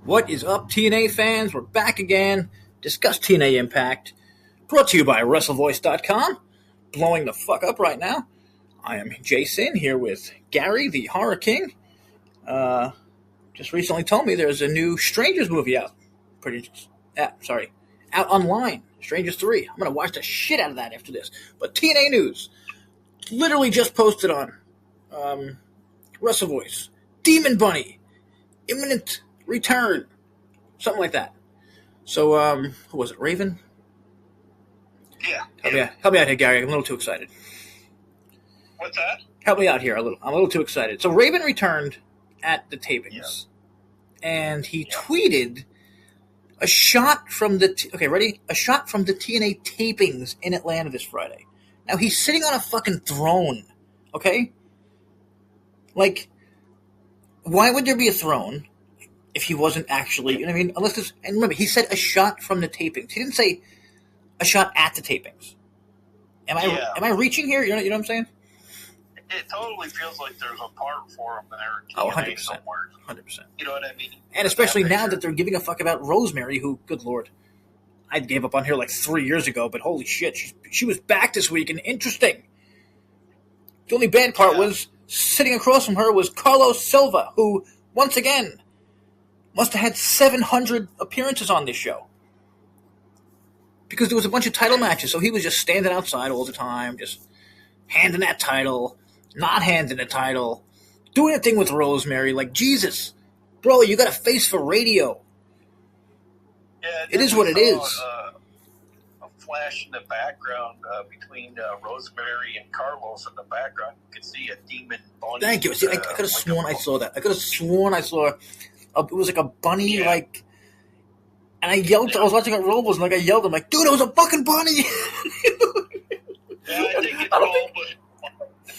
What is up, TNA fans? We're back again. Discuss TNA IMPACT. Brought to you by WrestleVoice.com. Blowing the fuck up right now. I am JaySin here with Gary, the Horror King. Just recently told me there's a new Strangers movie out. Out online. Strangers 3. I'm going to watch the shit out of that after this. But TNA News. Literally just posted on WrestleVoice. DemonXBunny. Imminent return. Something like that. So, who was it? Raven? Yeah. Help me out here, Gary. I'm a little too excited. What's that? Help me out here a little. I'm a little too excited. So Raven returned at the tapings, and he tweeted a shot from the a shot from the TNA tapings in Atlanta this Friday. Now he's sitting on a fucking throne. Okay, like, why would there be a throne if he wasn't actually? You know what I mean? Unless this, and remember, he said a shot from the tapings. He didn't say a shot at the tapings. Am I reaching here? You know what I'm saying? It totally feels like there's a part for him there. Oh, 100%. Somewhere. 100%. You know what I mean? And especially now that they're giving a fuck about Rosemary, who, good lord, I gave up on her like 3 years ago, but holy shit, she was back this week and interesting. The only bad part was sitting across from her was Carlos Silva, who, once again, must have had 700 appearances on this show. Because there was a bunch of title matches, so he was just standing outside all the time, just handing that title, not handing the title, doing a thing with Rosemary, like, Jesus, bro, you got a face for radio. Yeah, it is what it is. A flash in the background between Rosemary and Carlos in the background. You could see a DemonXBunny. Thank you. See, I could have sworn I saw that. I could have sworn I saw it was like a bunny, like, and I yelled. I was watching at Robos, and like I yelled, I'm like, dude, it was a fucking bunny. Yeah, I think it's all but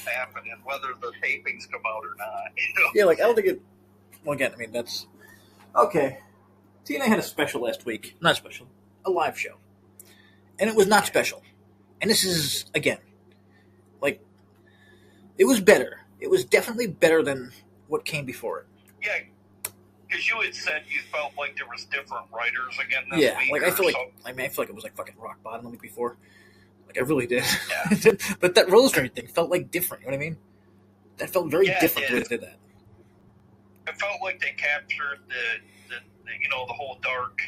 happening, whether the tapings come out or not. You know? Yeah, like, I don't think it... Well, again, I mean, that's... Okay. TNA had a special last week. Not special. A live show. And it was not special. And this is, again, like, it was better. It was definitely better than what came before it. Yeah, because you had said you felt like there was different writers again this week. Yeah, like, I feel like it was like fucking rock bottom the week before. Like, I really did. Yeah. But that Rosemary thing felt like different, you know what I mean? That felt very different the way they did that. It felt like they captured the whole dark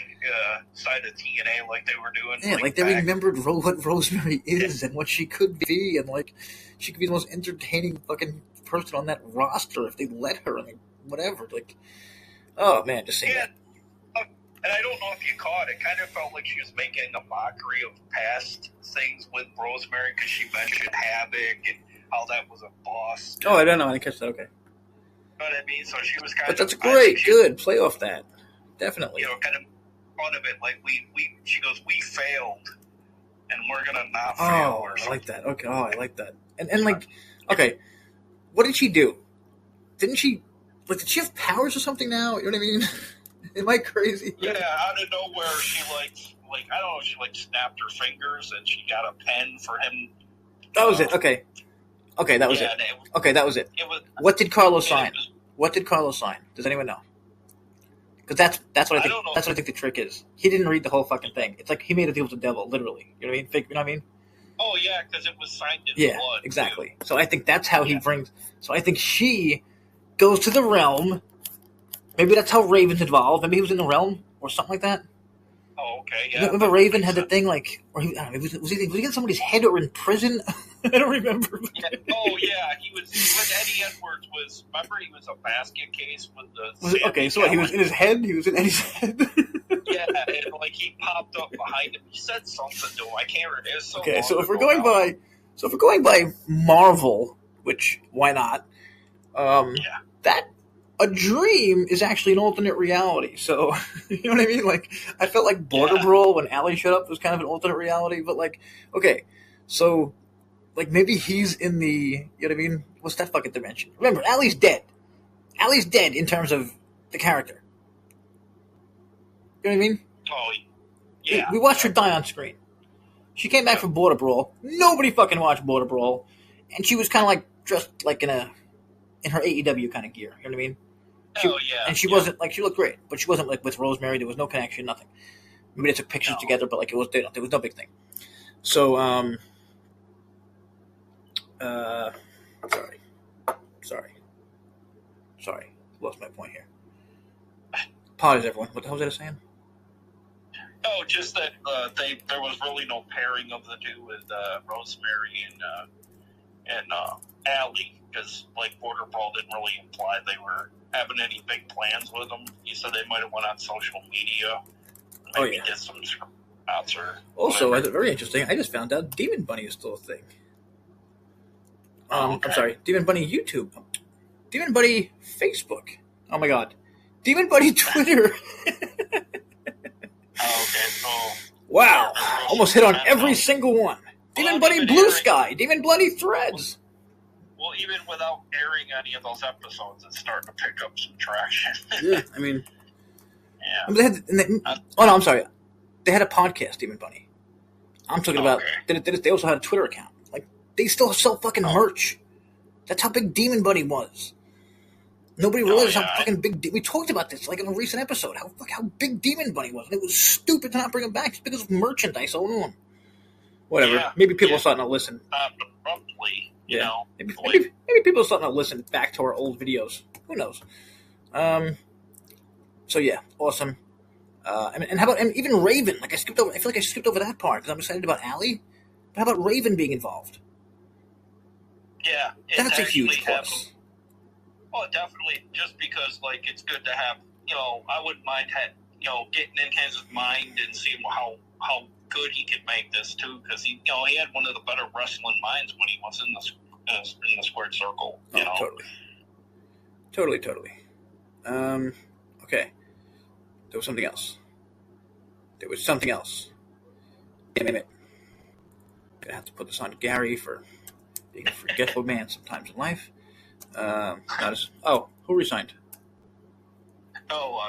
side of TNA like they were doing. Yeah, like they remembered what Rosemary is and what she could be, and like she could be the most entertaining fucking person on that roster if they let her. I mean, whatever. Like, oh man, just saying that. And I don't know if you caught it. Kind of felt like she was making a mockery of past things with Rosemary because she mentioned Havoc and how that was a boss. Oh, I don't know. I didn't catch that. Okay. You know what I mean? So she was kind but of... that's great. Good. Play off that. Definitely. You know, kind of fun of it. Like, she goes, we failed, and we're going to not fail. Oh, I like that. Okay. Oh, I like that. And like, okay, what did she do? Did she have powers or something now? You know what I mean? Am I crazy? Yeah, out of nowhere, she like I don't know, she snapped her fingers and she got a pen for him. That was it. Okay, that was it. Okay, that was it. What did Carlos sign? What did Carlos sign? Does anyone know? Because that's what I think. That's what I think the trick is. He didn't read the whole fucking thing. It's like he made a deal with the devil, literally. You know what I mean? You know what I mean? Oh yeah, because it was signed in blood. Yeah, exactly. Too. So I think that's how he brings. So I think she goes to the realm. Maybe that's how Raven's involved. Maybe he was in the realm or something like that. Oh, okay, yeah. Remember Raven had the thing like, or he, I don't know, was he in somebody's head or in prison? I don't remember. Yeah. Oh, yeah, he was with Eddie Edwards. Remember he was a basket case with the... Okay, so what, he was in his head? He was in Eddie's head? Yeah, and like he popped up behind him. He said something to him. I can't remember. Okay, so if we're going by Marvel, which why not? That a dream is actually an alternate reality. So you know what I mean? Like I felt like Border Brawl when Allie showed up was kind of an alternate reality. But like, okay, so like maybe he's in the, you know what I mean? What's that fucking dimension? Remember, Allie's dead. Allie's dead in terms of the character. You know what I mean? Oh, yeah. We watched her die on screen. She came back from Border Brawl. Nobody fucking watched Border Brawl. And she was kind of like dressed like in her AEW kind of gear. You know what I mean? And she wasn't like, she looked great, but she wasn't like with Rosemary. There was no connection, nothing. Maybe they took pictures together, but like there was no big thing. So sorry, lost my point here. Apologies, everyone. What the hell was I saying? Oh, just that there was really no pairing of the two with Rosemary and Allie, because like Border Brawl didn't really imply they were having any big plans with them. He said they might have went on social media, maybe did some screenshots or. Also, very interesting. I just found out DemonXBunny is still a thing. I'm sorry, DemonXBunny YouTube, DemonXBunny Facebook. Oh my God, DemonXBunny Twitter. So wow, almost hit on every single one. DemonXBunny Blue Sky, DemonXBunny Threads. Well, even without airing any of those episodes, it's starting to pick up some traction. Yeah, I mean, I'm sorry. They had a podcast, DemonXBunny. I'm talking about. They also had a Twitter account. Like, they still sell fucking merch. That's how big DemonXBunny was. Nobody realized how fucking big. We talked about this like in a recent episode. How big DemonXBunny was, and it was stupid to not bring him back just because of merchandise alone. Whatever. Yeah, maybe people are starting to listen. Abruptly, you know. Maybe people are starting to listen back to our old videos. Who knows? So yeah, awesome. And how about even Raven? Like I feel like I skipped over that part because I'm excited about Allie. But how about Raven being involved? Yeah, that's a huge plus. Well, definitely, just because like it's good to have. You know, I wouldn't mind getting in his mind and seeing how good he could make this too, because he had one of the better wrestling minds when he was in the squared circle. You know, totally. Okay. There was something else. Damn it. Gonna have to put this on to Gary for being a forgetful man sometimes in life. Who resigned?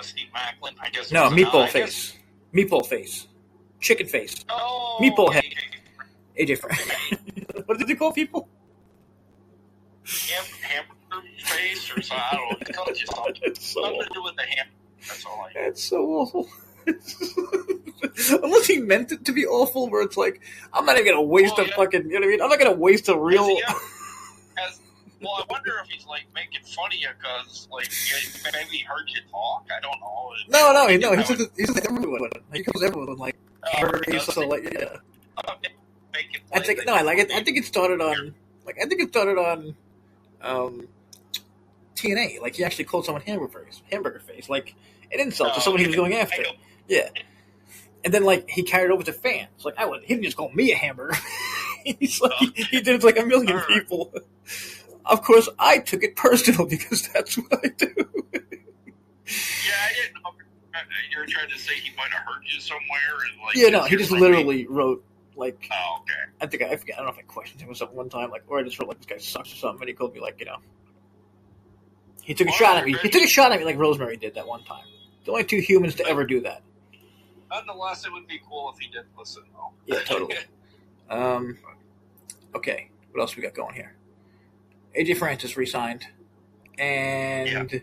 Steve Maclin, I guess. No, Meatball Face. Meatball Face. Chicken Face. Oh, Meatball Head. AJ Frank. What did they call people? Hamburger Face or something. I don't know. It's called just something to do with the hamburger. That's all I know. That's so awful. Unless he meant it to be awful, where it's like, I'm not even going to waste fucking, you know what I mean? I'm not going to waste a real... Well, I wonder if he's, like, making fun of you because, like, maybe he heard you talk. I don't know. No, he's just everyone. He calls everyone, like, so, like, yeah. I think it started on, TNA. Like, he actually called someone hamburger face. Like, an insult to someone he was going after. Yeah. And then, like, he carried it over to fans. Like, he didn't just call me a hamburger. He's like, he did it to, like, a million people. Of course, I took it personal because that's what I do. Yeah, I didn't know. You were trying to say he might have heard you somewhere. And like, yeah, no, he just literally wrote, like... Oh, okay. I forget. I don't know if I questioned him or something one time, like, or I just wrote, like, this guy sucks or something, and he called me, like, he took a shot at me. He took a shot at me like Rosemary did that one time. The only two humans to ever do that. Nonetheless, it would be cool if he did listen, though. Yeah, totally. Okay, what else we got going here? AJ Francis re-signed, and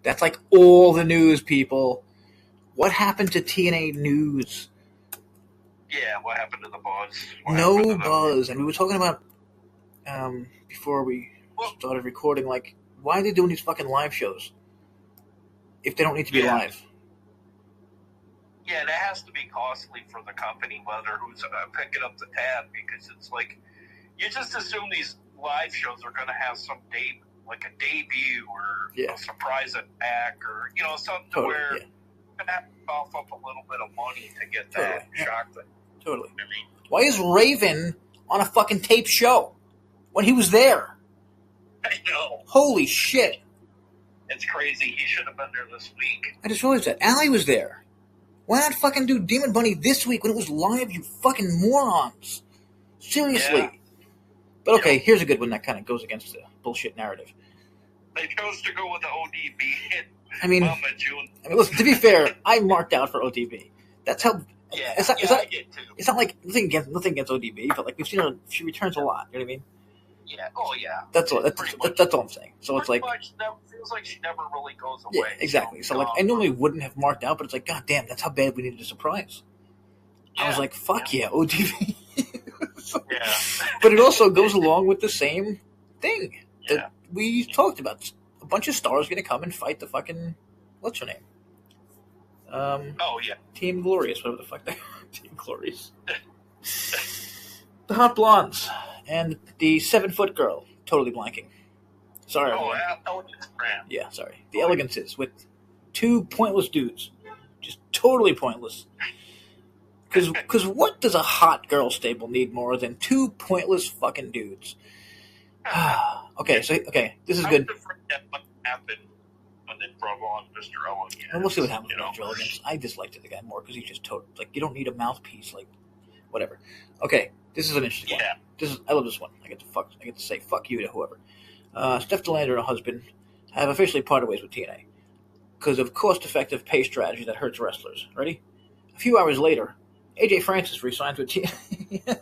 that's like all the news, people. What happened to TNA News? Yeah, what happened to the buzz? No buzz, and we were talking about before we started recording, like, why are they doing these fucking live shows if they don't need to be live? Yeah, that has to be costly for the company, whether who's picking up the tab, because it's like, you just assume these live shows are going to have some like a debut or a surprise attack or, something where you're going to have to cough up a little bit of money to get that shock thing. Totally. I mean, why is Raven on a fucking tape show when he was there? I know. Holy shit. It's crazy. He should have been there this week. I just realized that. Allie was there. Why not fucking do DemonXBunny this week when it was live, you fucking morons? Seriously. Yeah. But okay, here's a good one that kind of goes against the bullshit narrative. They chose to go with the ODB. I mean, listen, to be fair, I marked out for ODB. That's how... Yeah, it's not like nothing against ODB, but like we've seen her, she returns a lot. You know what I mean? Yeah. Oh, yeah. That's all. That's all I'm saying. So it's like, much, that feels like she never really goes away. Yeah, exactly. So like, I normally wouldn't have marked out, but it's like, God damn, that's how bad we needed a surprise. I was like, fuck yeah, OTV. Yeah. But it also goes along with the same thing that we talked about. A bunch of stars going to come and fight the fucking, what's her name? Team Glorious, whatever the fuck they are. Team Glorious. The Hot Blondes and the 7-foot girl. Totally blanking. Sorry. Elegance Brand. Yeah, sorry. The Elegances with 2 pointless dudes. Just totally pointless. Because what does a hot girl stable need more than 2 pointless fucking dudes? Okay, this is good. I forget what happened when they brought on Mr. Elegance. And we'll see what happens with Mr. Elegance. I disliked the guy more because he's just like, you don't need a mouthpiece, like, whatever. Okay, this is an interesting one. I love this one. I get to say fuck you to whoever. Steph Delander and her husband have officially parted ways with TNA because of cost-effective pay strategy that hurts wrestlers. Ready? A few hours later, AJ Francis re-signs with TNA.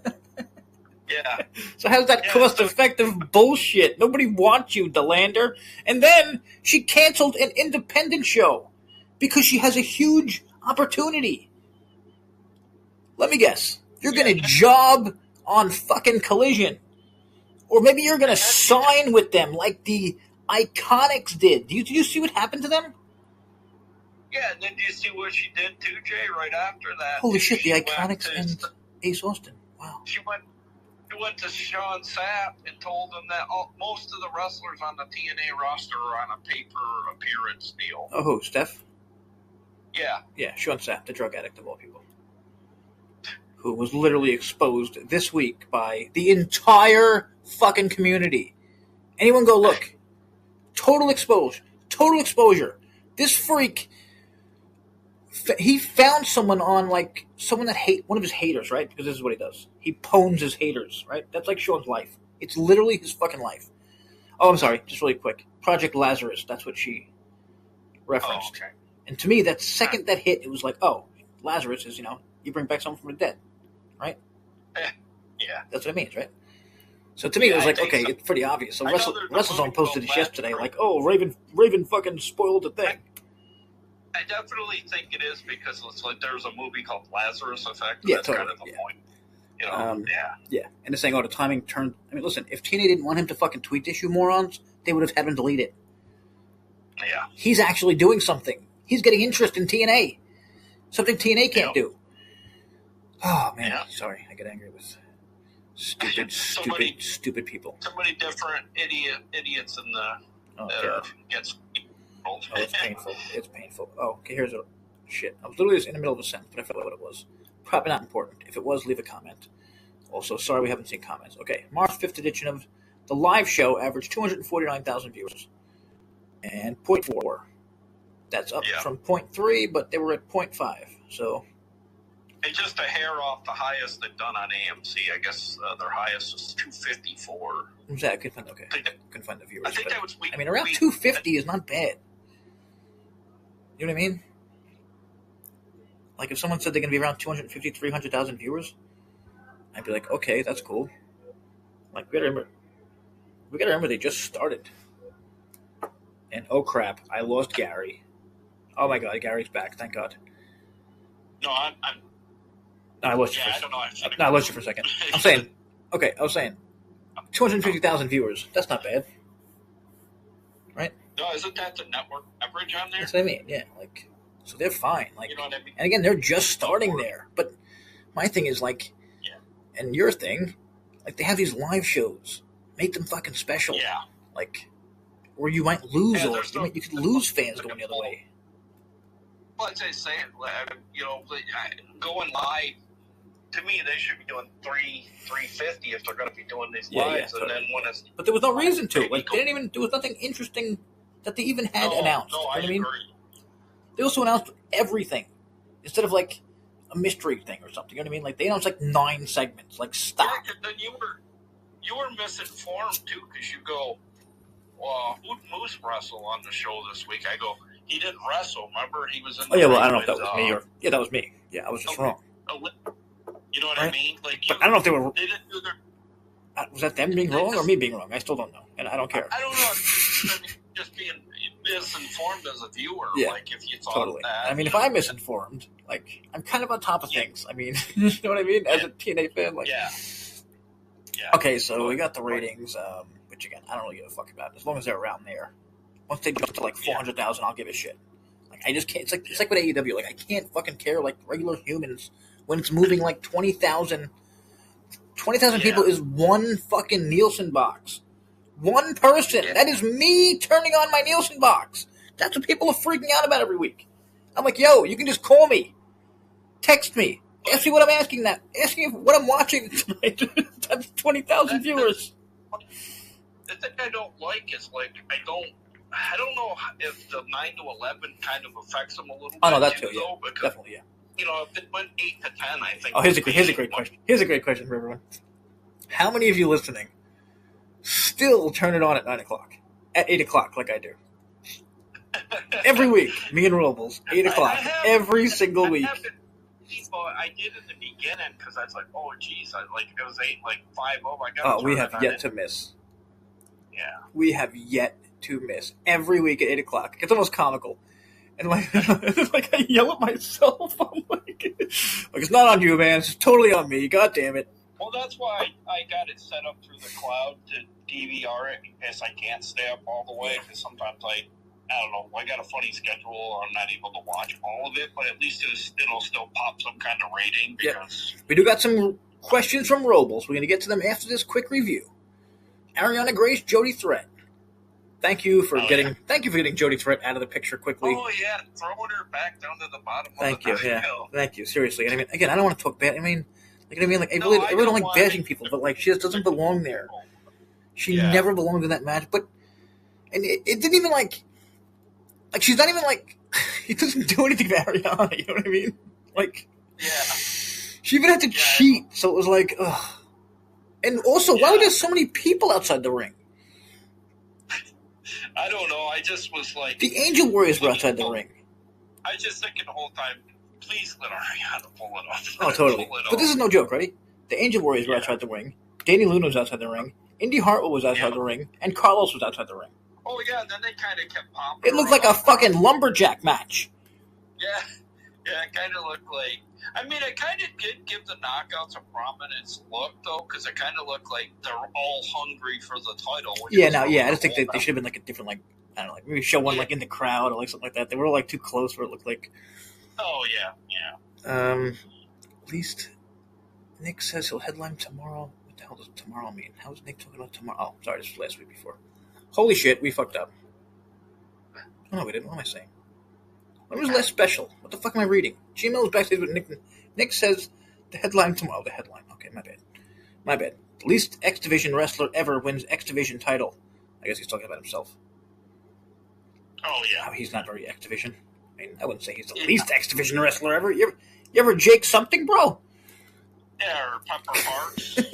Yeah. So how's that cost-effective bullshit? Nobody wants you, Delander. And then she canceled an independent show because she has a huge opportunity. Let me guess. You're going to job on fucking Collision. Or maybe you're going to sign with them like the Iconics did. Did you see what happened to them? Yeah, and then do you see what she did too, Jay, right after that? Holy shit, the Iconics and Ace Austin. Wow. She went to Sean Sapp and told him that most of the wrestlers on the TNA roster are on a paper appearance deal. Oh, who, Steph? Yeah. Yeah, Sean Sapp, the drug addict of all people. Who was literally exposed this week by the entire fucking community. Anyone go look. Total exposure. This freak, he found someone on, like, someone that one of his haters, right? Because this is what he does. He pwns his haters, right? That's like Sean's life. It's literally his fucking life. Oh, I'm sorry, just really quick. Project Lazarus, that's what she referenced. Oh, okay. And to me, that second that hit, it was like, oh, Lazarus is, you bring back someone from the dead, right? Yeah. That's what it means, right? So to me, it was like, okay, it's pretty obvious. So WrestleZone posted this yesterday, like, oh, Raven fucking spoiled the thing. I definitely think it is because it's like there's a movie called Lazarus Effect. Yeah, that's totally. kind of the point. Yeah. And they're saying, oh, the timing turned. I mean, listen, if TNA didn't want him to fucking tweet this, you morons, they would have had him delete it. Yeah. He's actually doing something. He's getting interest in TNA. Something TNA can't do. Oh, man. Yeah. Sorry, I get angry with stupid people. So many different idiots in the gets. Oh, it's painful. It's painful. Oh, okay, here's a shit. I was literally in the middle of a sentence, but I forgot what it was. Probably not important. If it was, leave a comment. Also, sorry we haven't seen comments. Okay, March 5th edition of the live show averaged 249,000 viewers. And 0.4. That's up from 0.3, but they were at 0.5. So. And just a hair off the highest they've done on AMC. I guess their highest was 254. I couldn't find the viewers. I think that was week. I mean, around 250 is not bad. You know what I mean? Like, if someone said they're going to be around 250, 300,000 viewers, I'd be like, okay, that's cool. Like, we got to remember they just started. And, oh, crap, I lost Gary. Oh, my God, Gary's back. Thank God. No, I lost you for a second. I lost you for a second. I was saying, 250,000 viewers. That's not bad. Right? No, isn't that the network average on there? That's what I mean, yeah. Like, so they're fine. Like, you know what I mean? And again, they're just starting there. But my thing is, like, and your thing, like, they have these live shows. Make them fucking special. Yeah. Like, or you might lose, you could lose fans going the other way. Well, as I say, going live, to me, they should be doing 350 if they're going to be doing these lives. And then when it's, but there was no reason to. Like, there was nothing interesting that they even had announced. No, I agree. They also announced everything instead of like a mystery thing or something. You know what I mean? Like, they announced like 9 segments. Like, stop. Yeah, then you were misinformed too, because you go, well, who'd Moose wrestle on the show this week? I go, he didn't wrestle. Remember, he was in. Oh yeah, well, I don't know if that was me or that was me. Yeah, I was just wrong. You know what I mean? Like, but I don't know if they were. They didn't do their. Was that them being wrong or me being wrong? I still don't know, and I don't care. I don't know. Just being misinformed as a viewer. Yeah, like if you thought totally. that. I mean, if I'm misinformed, like I'm kind of on top of things. I mean, you know what I mean? As a TNA fan, like. Yeah. Okay, so we got the ratings, which again I don't really give a fuck about. As long as they're around there. Once they jump to like 400,000, I'll give a shit. Like I just can't. It's like with AEW. Like I can't fucking care like regular humans when it's moving like 20,000. 20,000 people is one fucking Nielsen box. One person. Yeah. That is me turning on my Nielsen box. That's what people are freaking out about every week. I'm like, yo, you can just call me. Text me. Ask me what I'm asking that. Ask me what I'm watching tonight. That's 20,000 viewers. The thing I don't like is like I don't know if the 9 to 11 kind of affects them a little bit. Oh no, that too. Yeah, though, because, definitely. Yeah. You know, if it went 8 to 10, I think. Oh, here's a great question. Here's a great question for everyone. How many of you listening still turn it on at 9 o'clock, at 8 o'clock, like I do? Every week, me and Robles, 8 o'clock, every single week. I did in the beginning because I was like, oh, geez, it was 8, like 5, oh my God. Oh, we have yet to miss. Yeah. We have yet to miss. Every week at 8 o'clock. It's almost comical. And like I yell at myself. I'm like, it's not on you, man. It's totally on me. God damn it. Well, that's why I got it set up through the cloud to DVR it in case I can't stay up all the way because sometimes I don't know, I got a funny schedule or I'm not able to watch all of it, but at least it'll still pop some kind of rating because... We do got some questions from Robles. We're going to get to them after this quick review. Ariana Grace, Jody Threat. Thank you for getting Jody Threat out of the picture quickly. Oh yeah, throwing her back down to the bottom. Thank you. Thank you. Seriously, and I mean, again, I don't want to talk bad. I mean, like I really don't like bashing people, but like she just doesn't belong there. She never belonged in that match. But and it didn't even like she's not even like he doesn't do anything to Ariana. You know what I mean? Like she even had to cheat, so it was like ugh. And also, why were there so many people outside the ring? I don't know. I just was like... The Angel Warriors were outside the ring. I was just thinking the whole time, please let Ariana pull it off. Oh, totally. But this is no joke, right? The Angel Warriors were outside the ring. Danny Luna was outside the ring. Indy Hartwell was outside the ring. And Carlos was outside the ring. Oh, yeah. And then they kind of kept popping. It looked like a fucking lumberjack match. Yeah. Yeah, it kind of looked like... I mean, it kind of did give the knockouts a prominence look, though, because it kind of looked like they're all hungry for the title. I just think that they should have been like a different, like, I don't know, like maybe show one like in the crowd or like something like that. They were all like too close where it looked like. Oh, yeah. At least Nick says he'll headline tomorrow. What the hell does tomorrow mean? How is Nick talking about tomorrow? Oh, sorry, this was last week before. Holy shit, we fucked up. Oh, no, we didn't. What am I saying? When was less special? What the fuck am I reading? Gmail's backstage with Nick. Nick says the headline tomorrow. The headline. Okay, my bad. The least X Division wrestler ever wins X Division title. I guess he's talking about himself. Oh, yeah. Oh, he's not very X Division. I mean, I wouldn't say he's the least X Division wrestler ever. You ever Jake something, bro? Yeah, or Pepper Parks. You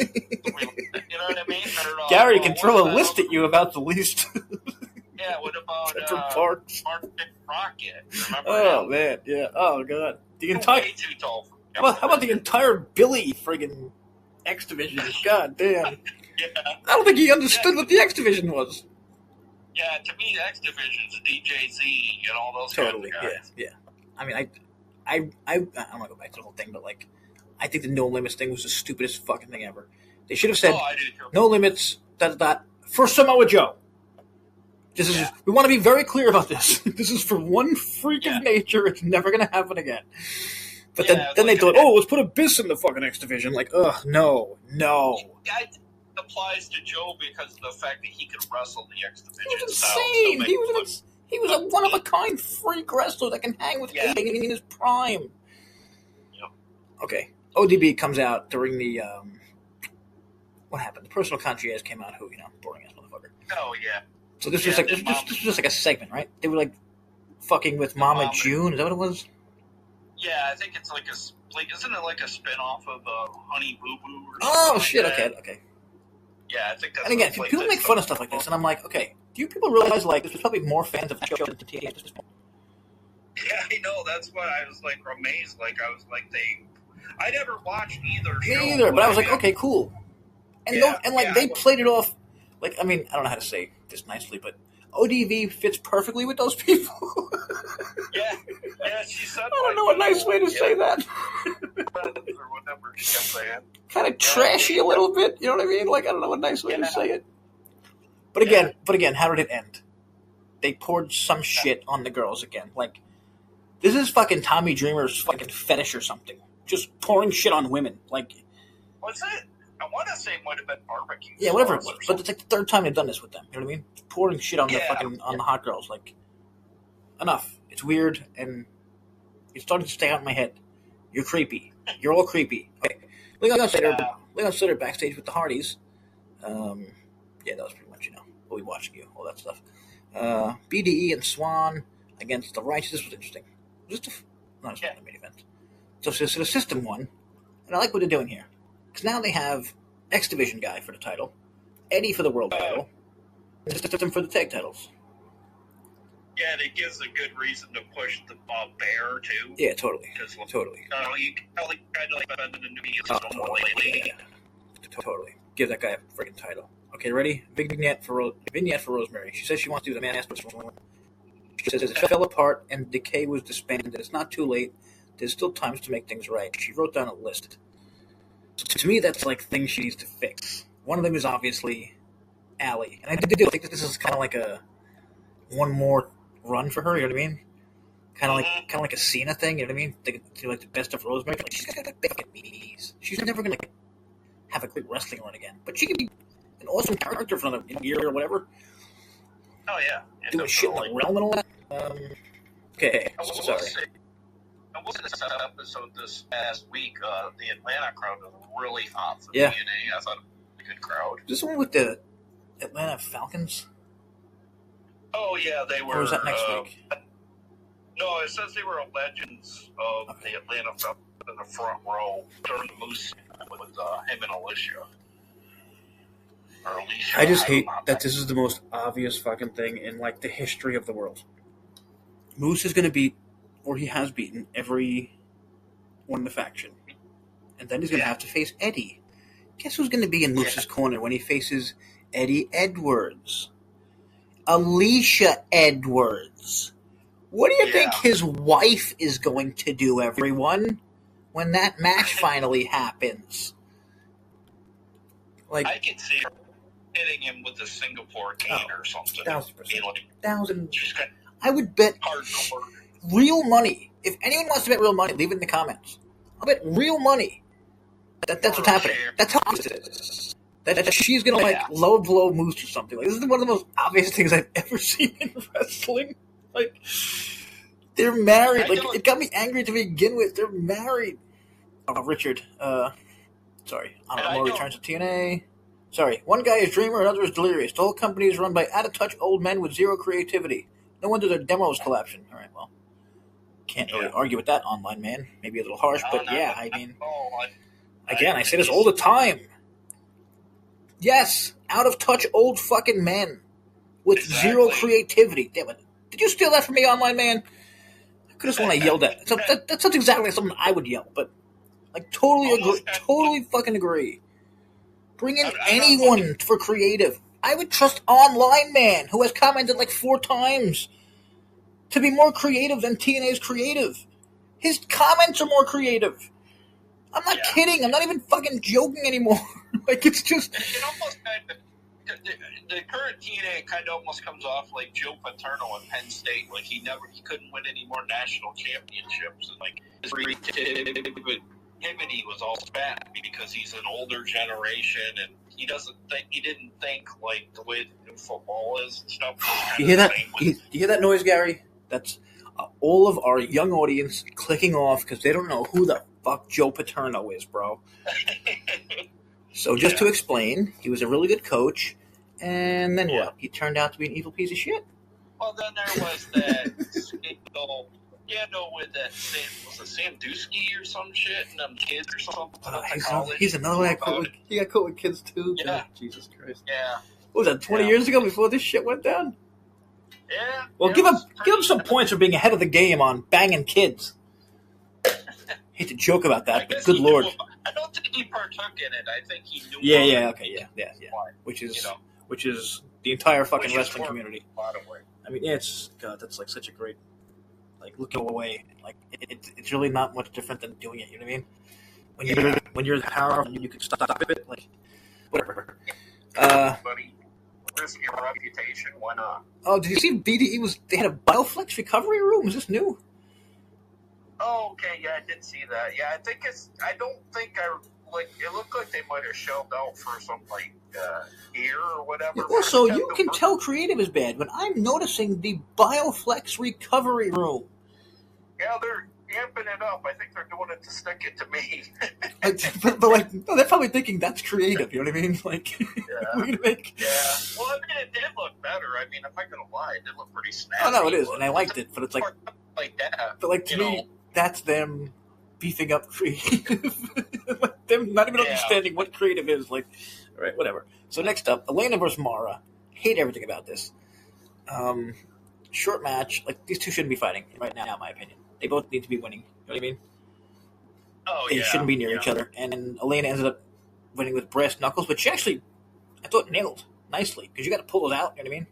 know what I mean? Gary can throw a list at you about the least. Yeah, what about Parks? Mark Rocket? Remember Oh, him? man, yeah. Oh, God. The entire... Way too tall for how about the entire Billy friggin' X Division? God damn. Yeah. I don't think he understood what the X Division was. Yeah, to me, X Division's DJZ and all those Totally, kinds of guys. yeah. I mean, I'm gonna go back to the whole thing, but, like, I think the No Limits thing was the stupidest fucking thing ever. They should have said, No Limits, for Samoa Joe. This is we want to be very clear about this. This is for one freak of nature. It's never going to happen again. But then they thought, let's put Abyss in the fucking X Division. Like, no. It applies to Joe because of the fact that he could wrestle the X Division. He was insane. He was a one-of-a-kind freak wrestler that can hang with anything in his prime. Yep. Okay. ODB comes out during the... what happened? The personal concierge came out who, boring-ass motherfucker. Oh, yeah. So this was just like a segment, right? They were like fucking with Mama June. Is that what it was? Yeah, I think it's like isn't it like a spin-off of Honey Boo Boo? Oh shit! Like okay. Yeah, I think that's. And again, people make fun of stuff like this, and I'm like, okay, do you people realize like there's probably more fans of that show than TNA at this point? Yeah, I know. That's why I was like amazed. Like I was like I never watched either. Me either, but I was like, okay, cool. And they played it off. Like, I mean, I don't know how to say this nicely, but ODV fits perfectly with those people. yeah, she said. I don't know a nice way to say that. Or whatever she kept saying. Kind of trashy a little bit, you know what I mean? Like, I don't know a nice way to say it. But again, how did it end? They poured some shit on the girls again. Like, this is fucking Tommy Dreamer's fucking fetish or something. Just pouring shit on women. Like, was it? I want to say it might have been barbecue. Yeah, whatever it was. But it's like the third time they've done this with them. You know what I mean? Pouring shit on the hot girls. Like, enough. It's weird, and it's starting to stay out in my head. You're creepy. You're all creepy. Okay. Leon Slater backstage with the Hardys. That was pretty much, we'll be watching you, all that stuff. BDE and Swan against the Righteous. This was interesting. Just not a main event. So the system won, and I like what they're doing here. Because now they have X Division guy for the title, Eddie for the world title, and the system for the tag titles. Yeah, and it gives a good reason to push the Bear, too. Yeah, totally. Totally. You kind of like the Totally. Give that guy a freaking title. Okay, ready? Big vignette for Rosemary. She says she wants to do the Masters. She says it fell apart and Decay was disbanded. It's not too late. There's still times to make things right. She wrote down a list. So to me, that's like things she needs to fix. One of them is obviously Allie. And I think that this is kind of like a one more run for her, you know what I mean? Kind of like a Cena thing, you know what I mean? They do like the best of Rosemary. Like, she's got big fucking knees. She's never going to have a great wrestling run again. But she could be an awesome character for another year or whatever. Oh, yeah. Doing shit in the realm and all that. Okay, sorry. I will say this episode this past week, the Atlanta crowd was really hot for TNA. I thought it was a good crowd. Is this one with the Atlanta Falcons? Oh, yeah, they were. Or was that next week? No, it says they were legends of the Atlanta Falcons in the front row during the Moose with him and Alicia. I just hate that this is the most obvious fucking thing in, like, the history of the world. Moose is going to beat, or he has beaten, every one in the faction. And then he's going to have to face Eddie. Guess who's going to be in Moose's corner when he faces Eddie Edwards? Alicia Edwards. What do you think his wife is going to do, everyone, when that match finally happens? Like, I can see her hitting him with a Singapore cane or something. 1,000%. I would bet real money. If anyone wants to bet real money, leave it in the comments. I'll bet real money that's what's happening. That's how it is. That she's going to, low blow Moose or something. Like, this is one of the most obvious things I've ever seen in wrestling. Like, they're married. Like, it got me angry to begin with. They're married. Oh, Richard. Sorry. More returns to TNA. Sorry. One guy is Dreamer, another is Delirious. The whole company is run by out-of-touch old men with zero creativity. No wonder their demos collapsing. All right, well. Can't really argue with that online, man. Maybe a little harsh, but I mean... Again, I say this all the time. Yes, out-of-touch old fucking men with zero creativity. Damn it. Did you steal that from me online, man? I could have sworn I yelled at. That's not exactly something I would yell, but totally agree. Totally fucking agree. Bring in anyone for creative. I would trust Online Man, who has commented 4 times, to be more creative than TNA's creative. His comments are more creative. I'm not kidding. I'm not even fucking joking anymore. It's just... It almost kind of... The current TNA kind of almost comes off like Joe Paterno in Penn State. He couldn't win any more national championships. And his creativity was all spat because he's an older generation and he didn't think the way the new football is and stuff. You hear that? You hear that noise, Gary? That's all of our young audience clicking off because they don't know who the fuck Joe Paterno is, bro. So just to explain, he was a really good coach, and then what? He turned out to be an evil piece of shit. Well, then there was that scandal, with that was it Sandusky or some shit, and them kids or something. He's another one that he got caught with kids too. Yeah. God, Jesus Christ. Yeah. What was that? 20 years ago, before this shit went down. Yeah. Well, give him some points for being ahead of the game on banging kids. Hate to joke about that, but good lord. I don't think he partook in it. I think he knew. Yeah. Which is the entire fucking wrestling community. A lot of way. I mean, it's God. That's like such a great, like, looking away. Like it's really not much different than doing it. You know what I mean? When you're the power, you can stop it. Like whatever. Buddy, risk your reputation. Why not? Oh, did you see BDE they had a Bioflex recovery room? Is this new? Oh, okay. Yeah, I did see that. Yeah, I don't think it looked like they might have shelled out for some gear or whatever. Well, so you can tell creative is bad, but I'm noticing the Bioflex recovery room. Yeah, they're amping it up. I think they're doing it to stick it to me. No, they're probably thinking that's creative. You know what I mean? Like, we're gonna make. Yeah. Well, I mean, it did look better. I mean, I'm not gonna lie, it did look pretty snappy. Oh no, it is, and I liked it. But it's like that. But like to me, that's them beefing up creative. Like them not even understanding what creative is. Like, all right, whatever. So next up, Elena versus Mara. Hate everything about this. Short match. Like, these two shouldn't be fighting right now, in my opinion. They both need to be winning. You know what I mean? Oh, they shouldn't be near each other. And Elena ended up winning with brass knuckles, but she actually, I thought, nailed nicely because you got to pull it out. You know what I mean?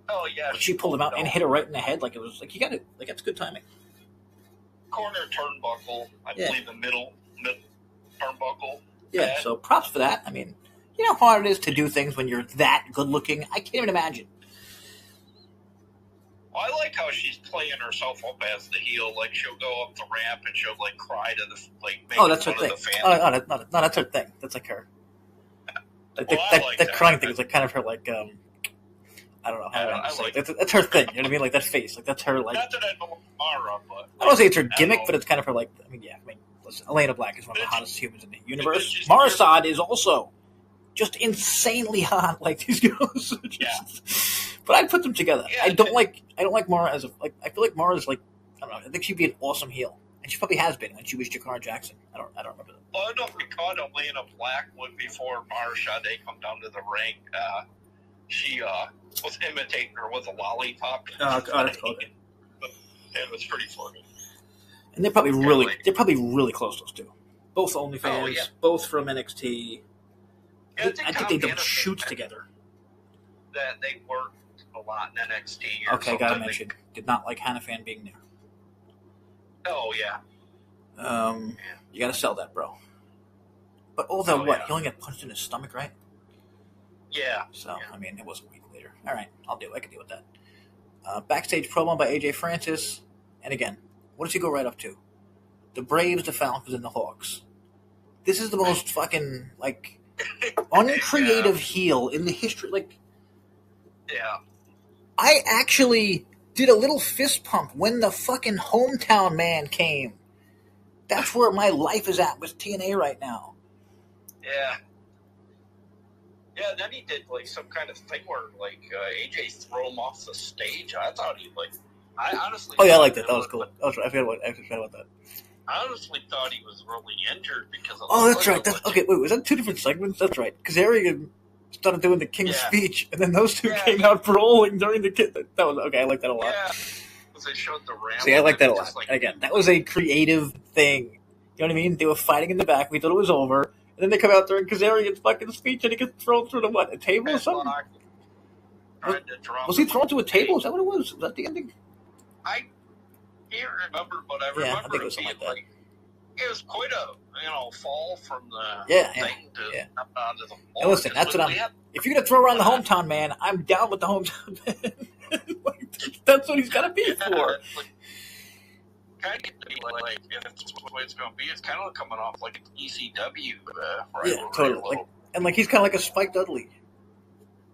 Oh yeah. Like, she pulled him out and hit her right in the head. Like, it was like you got it. Like, that's good timing. Corner turnbuckle. I believe the middle turnbuckle. Yeah. So props for that. I mean, you know how hard it is to do things when you're that good looking. I can't even imagine. Well, I like how she's playing herself up as the heel. Like, she'll go up the ramp and she'll cry to the that's her thing. No, that's her thing. That's like her. Like, that crying thing is like kind of her I don't know how to say it. That's her thing. You know what I mean? Like that face. Like that's her. Like not that I know Mara, but I don't say it's her gimmick, but it's kind of her. Like listen, Elena Black is one of the hottest humans in the universe. Marisad is also just insanely hot. Like these girls. But I'd put them together. Yeah, I don't like Mara as I feel like Mara's I don't know. I think she'd be an awesome heel, and she probably has been when she was Jakar Jackson. I don't remember that. Well, I don't recall Elena Black before Mara Sade come down to the ring. She was imitating her with a lollipop. Oh, that's cool. It was pretty funny. And they're probably really close, those two. Both OnlyFans, both from NXT. Yeah, I think they done shoots together. That they worked a lot in NXT. Okay, gotta mention. Did not like Hannafan being there. Oh, yeah. You gotta sell that, bro. But he only got punched in his stomach, right? Yeah. So, I mean, it was a week later. All right, I can deal with that. Backstage promo by AJ Francis. And again, what does he go right up to? The Braves, the Falcons, and the Hawks. This is the most fucking, uncreative heel in the history. Yeah. I actually did a little fist pump when the fucking hometown man came. That's where my life is at with TNA right now. Yeah. Yeah, then he did some kind of thing where AJ threw him off the stage. I thought I honestly. Oh yeah, I like that. That was cool. I forgot about that. I honestly thought he was really injured because of. Oh, that's right. Okay, wait, was that two different segments? That's right. Kazarian started doing the King's speech, and then those two came out brawling during the kid. That was okay. I like that a lot. Yeah, because they showed the ramp. See, I like that a lot. Again, that was a creative thing. You know what I mean? They were fighting in the back. We thought it was over, and then they come out during Kazarian's fucking speech, and he gets thrown through a table or something? Was he thrown to a table? Is that what it was? Was that the ending? I can't remember, but I remember I think it was something like that. It was quite a fall from the thing to up onto the floor. And listen, that's what if you're gonna throw around the hometown man, I'm down with the hometown man. That's what he's got to be for. Kind of be if it's the way it's going to be, it's kind of coming off like an ECW. Totally. He's kind of like a Spike Dudley.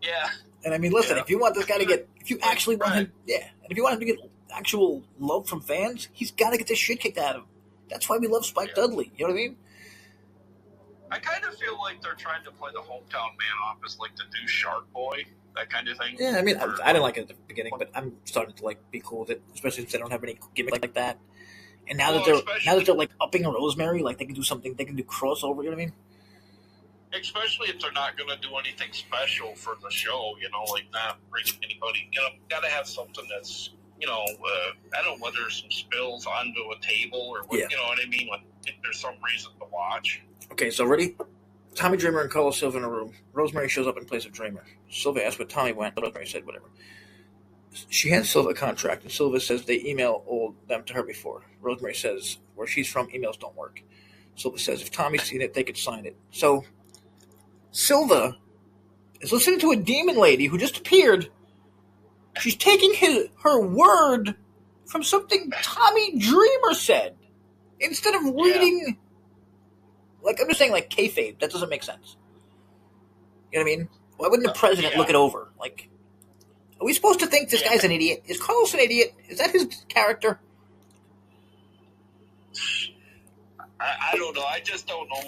Yeah. And I mean, listen, if you want this guy to get, if you actually want him, and if you want him to get actual love from fans, he's got to get the shit kicked out of him. That's why we love Spike Dudley. You know what I mean? I kind of feel like they're trying to play the hometown man off as the new Shark Boy, that kind of thing. Yeah, I mean, I didn't like it at the beginning, but I'm starting to be cool with it, especially since they don't have any gimmick like that. And now that they're upping Rosemary, they can do something, they can do crossover. You know what I mean? Especially if they're not going to do anything special for the show, not bring anybody. Got to have something that's, I don't know whether some spills onto a table or what, you know what I mean? If there's some reason to watch. Okay, so ready? Tommy Dreamer and Carlos Silva in a room. Rosemary shows up in place of Dreamer. Silva asks where Tommy went. Rosemary said whatever. She hands Silva a contract, and Silva says they emailed them to her before. Rosemary says where she's from, emails don't work. Silva says if Tommy's seen it, they could sign it. So Silva is listening to a demon lady who just appeared. She's taking her word from something Tommy Dreamer said instead of reading. Like, I'm just saying, like, kayfabe. That doesn't make sense. You know what I mean? Why wouldn't the president look it over? Like, are we supposed to think this guy's an idiot? Is Carlos an idiot? Is that his character? I don't know. I just don't know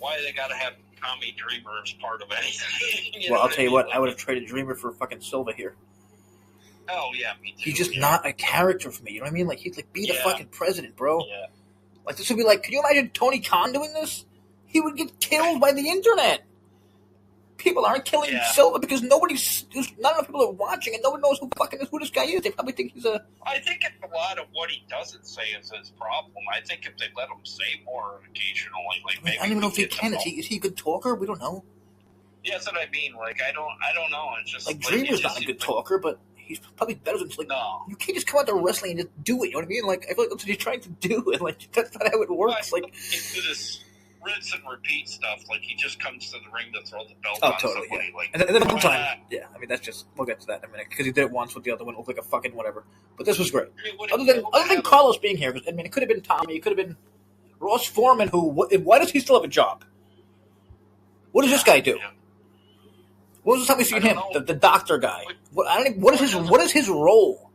why they got to have Tommy Dreamer as part of anything. Well, I'll tell you what. I would have traded Dreamer for fucking Silva here. Oh, yeah, me too. He's just not a character for me. You know what I mean? Like, he'd, like, be the fucking president, bro. Yeah. Like, this would be like, could you imagine Tony Khan doing this? He would get killed by the internet. People aren't killing Silva because none enough people are watching and no one knows who this guy is. They probably think he's a... I think a lot of what he doesn't say is his problem. I think if they let him say more occasionally, like maybe... I don't even know if he can. Is he a good talker? We don't know. Yeah, that's what I mean. Like, I don't know. It's just... Like, Dreamer's not a good talker, but... He's probably better than, like, you can't just come out to wrestling and just do it, you know what I mean? Like, I feel like that's what he's trying to do, and, like, that's not how it works. Like, into this rinse and repeat stuff, like, he just comes to the ring to throw the belt on somebody. Yeah. Like, and then one time, I mean, that's just, we'll get to that in a minute, because he did it once with the other one, it looked like a fucking whatever. But this was great. I mean, other than Carlos being here, I mean, it could have been Tommy, it could have been Ross Foreman, why does he still have a job? What does this guy do? Yeah. When was the time we seen him? The doctor guy. What is his role?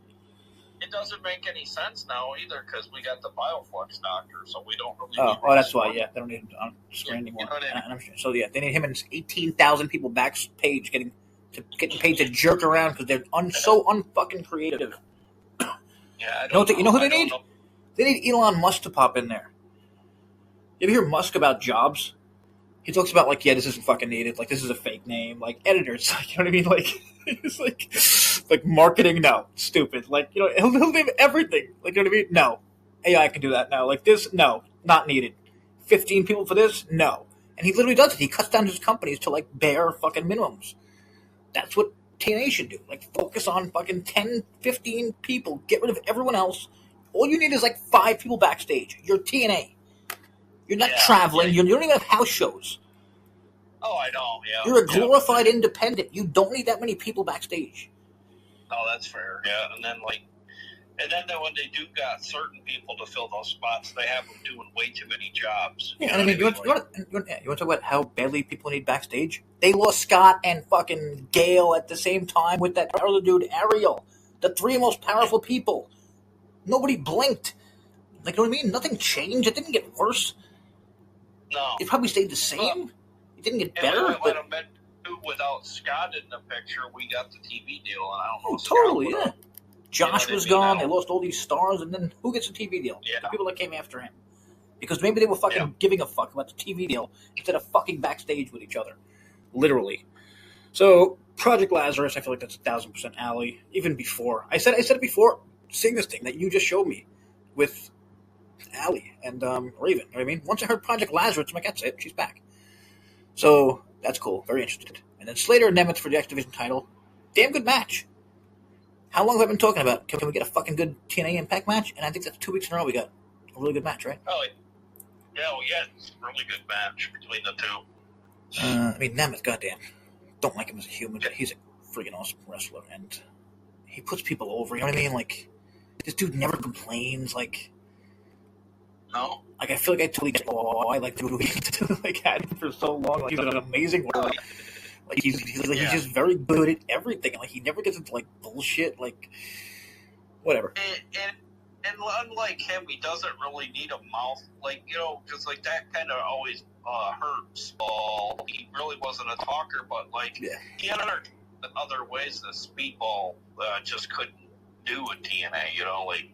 It doesn't make any sense now either because we got the Bioflux doctor, so we don't really. Oh, that's why. Yeah, they don't need him on screen anymore. You know what I mean? So yeah, they need him and 18,000 people backstage getting paid to jerk around because they're so unfucking creative. Yeah, you know who they need? They need Elon Musk to pop in there. You ever hear Musk about jobs? He talks about, like, this isn't fucking needed. Like, this is a fake name. Like, editors. Like, you know what I mean? Like, it's like marketing. No. Stupid. Like, you know, he'll name everything. Like, you know what I mean? No. AI can do that now. Like, this, no. Not needed. 15 people for this? No. And he literally does it. He cuts down his companies to, like, bare fucking minimums. That's what TNA should do. Like, focus on fucking 10, 15 people. Get rid of everyone else. All you need is, like, 5 people backstage. You're TNA. You're not traveling. You don't even have house shows. Oh, I know. Yeah. You're a glorified independent. You don't need that many people backstage. Oh, that's fair. Yeah, and then when they do got certain people to fill those spots, they have them doing way too many jobs. Yeah, and I mean, you want to talk about how badly people need backstage? They lost Scott and fucking Gale at the same time with that other dude, Ariel. The 3 most powerful people. Nobody blinked. Like, you know what I mean? Nothing changed. It didn't get worse. No. It probably stayed the same. It didn't get better. Without Scott in the picture, we got the TV deal, and I don't know. Totally, yeah. Josh was gone. They lost all these stars, and then who gets a TV deal? Yeah. The people that came after him. Because maybe they were fucking giving a fuck about the TV deal instead of fucking backstage with each other. Literally. So, Project Lazarus, I feel like that's 1,000% Allie. Even before. I said it before, seeing this thing that you just showed me with Allie and Raven. You know what I mean? Once I heard Project Lazarus, I'm like, that's it. She's back. So, that's cool. Very interested. And then Slater and Nemeth for the X Division title. Damn good match. How long have I been talking about? Can we get a fucking good TNA Impact match? And I think that's 2 weeks in a row we got a really good match, right? Oh, yeah, we had a really good match between the two. I mean, Nemeth, goddamn. Don't like him as a human, but he's a freaking awesome wrestler. And he puts people over, you know what I mean? Like, this dude never complains, like... No. Like, I feel like I totally get why I like the movie like had him for so long. Like, he's an amazing worker. Like, he's just very good at everything. Like, he never gets into, like, bullshit. Like, whatever. And unlike him, he doesn't really need a mouth. Like, you know, because, like, that kind of always hurts Paul. He really wasn't a talker, but, like, he had other ways that Speedball just couldn't do in TNA, you know? Like,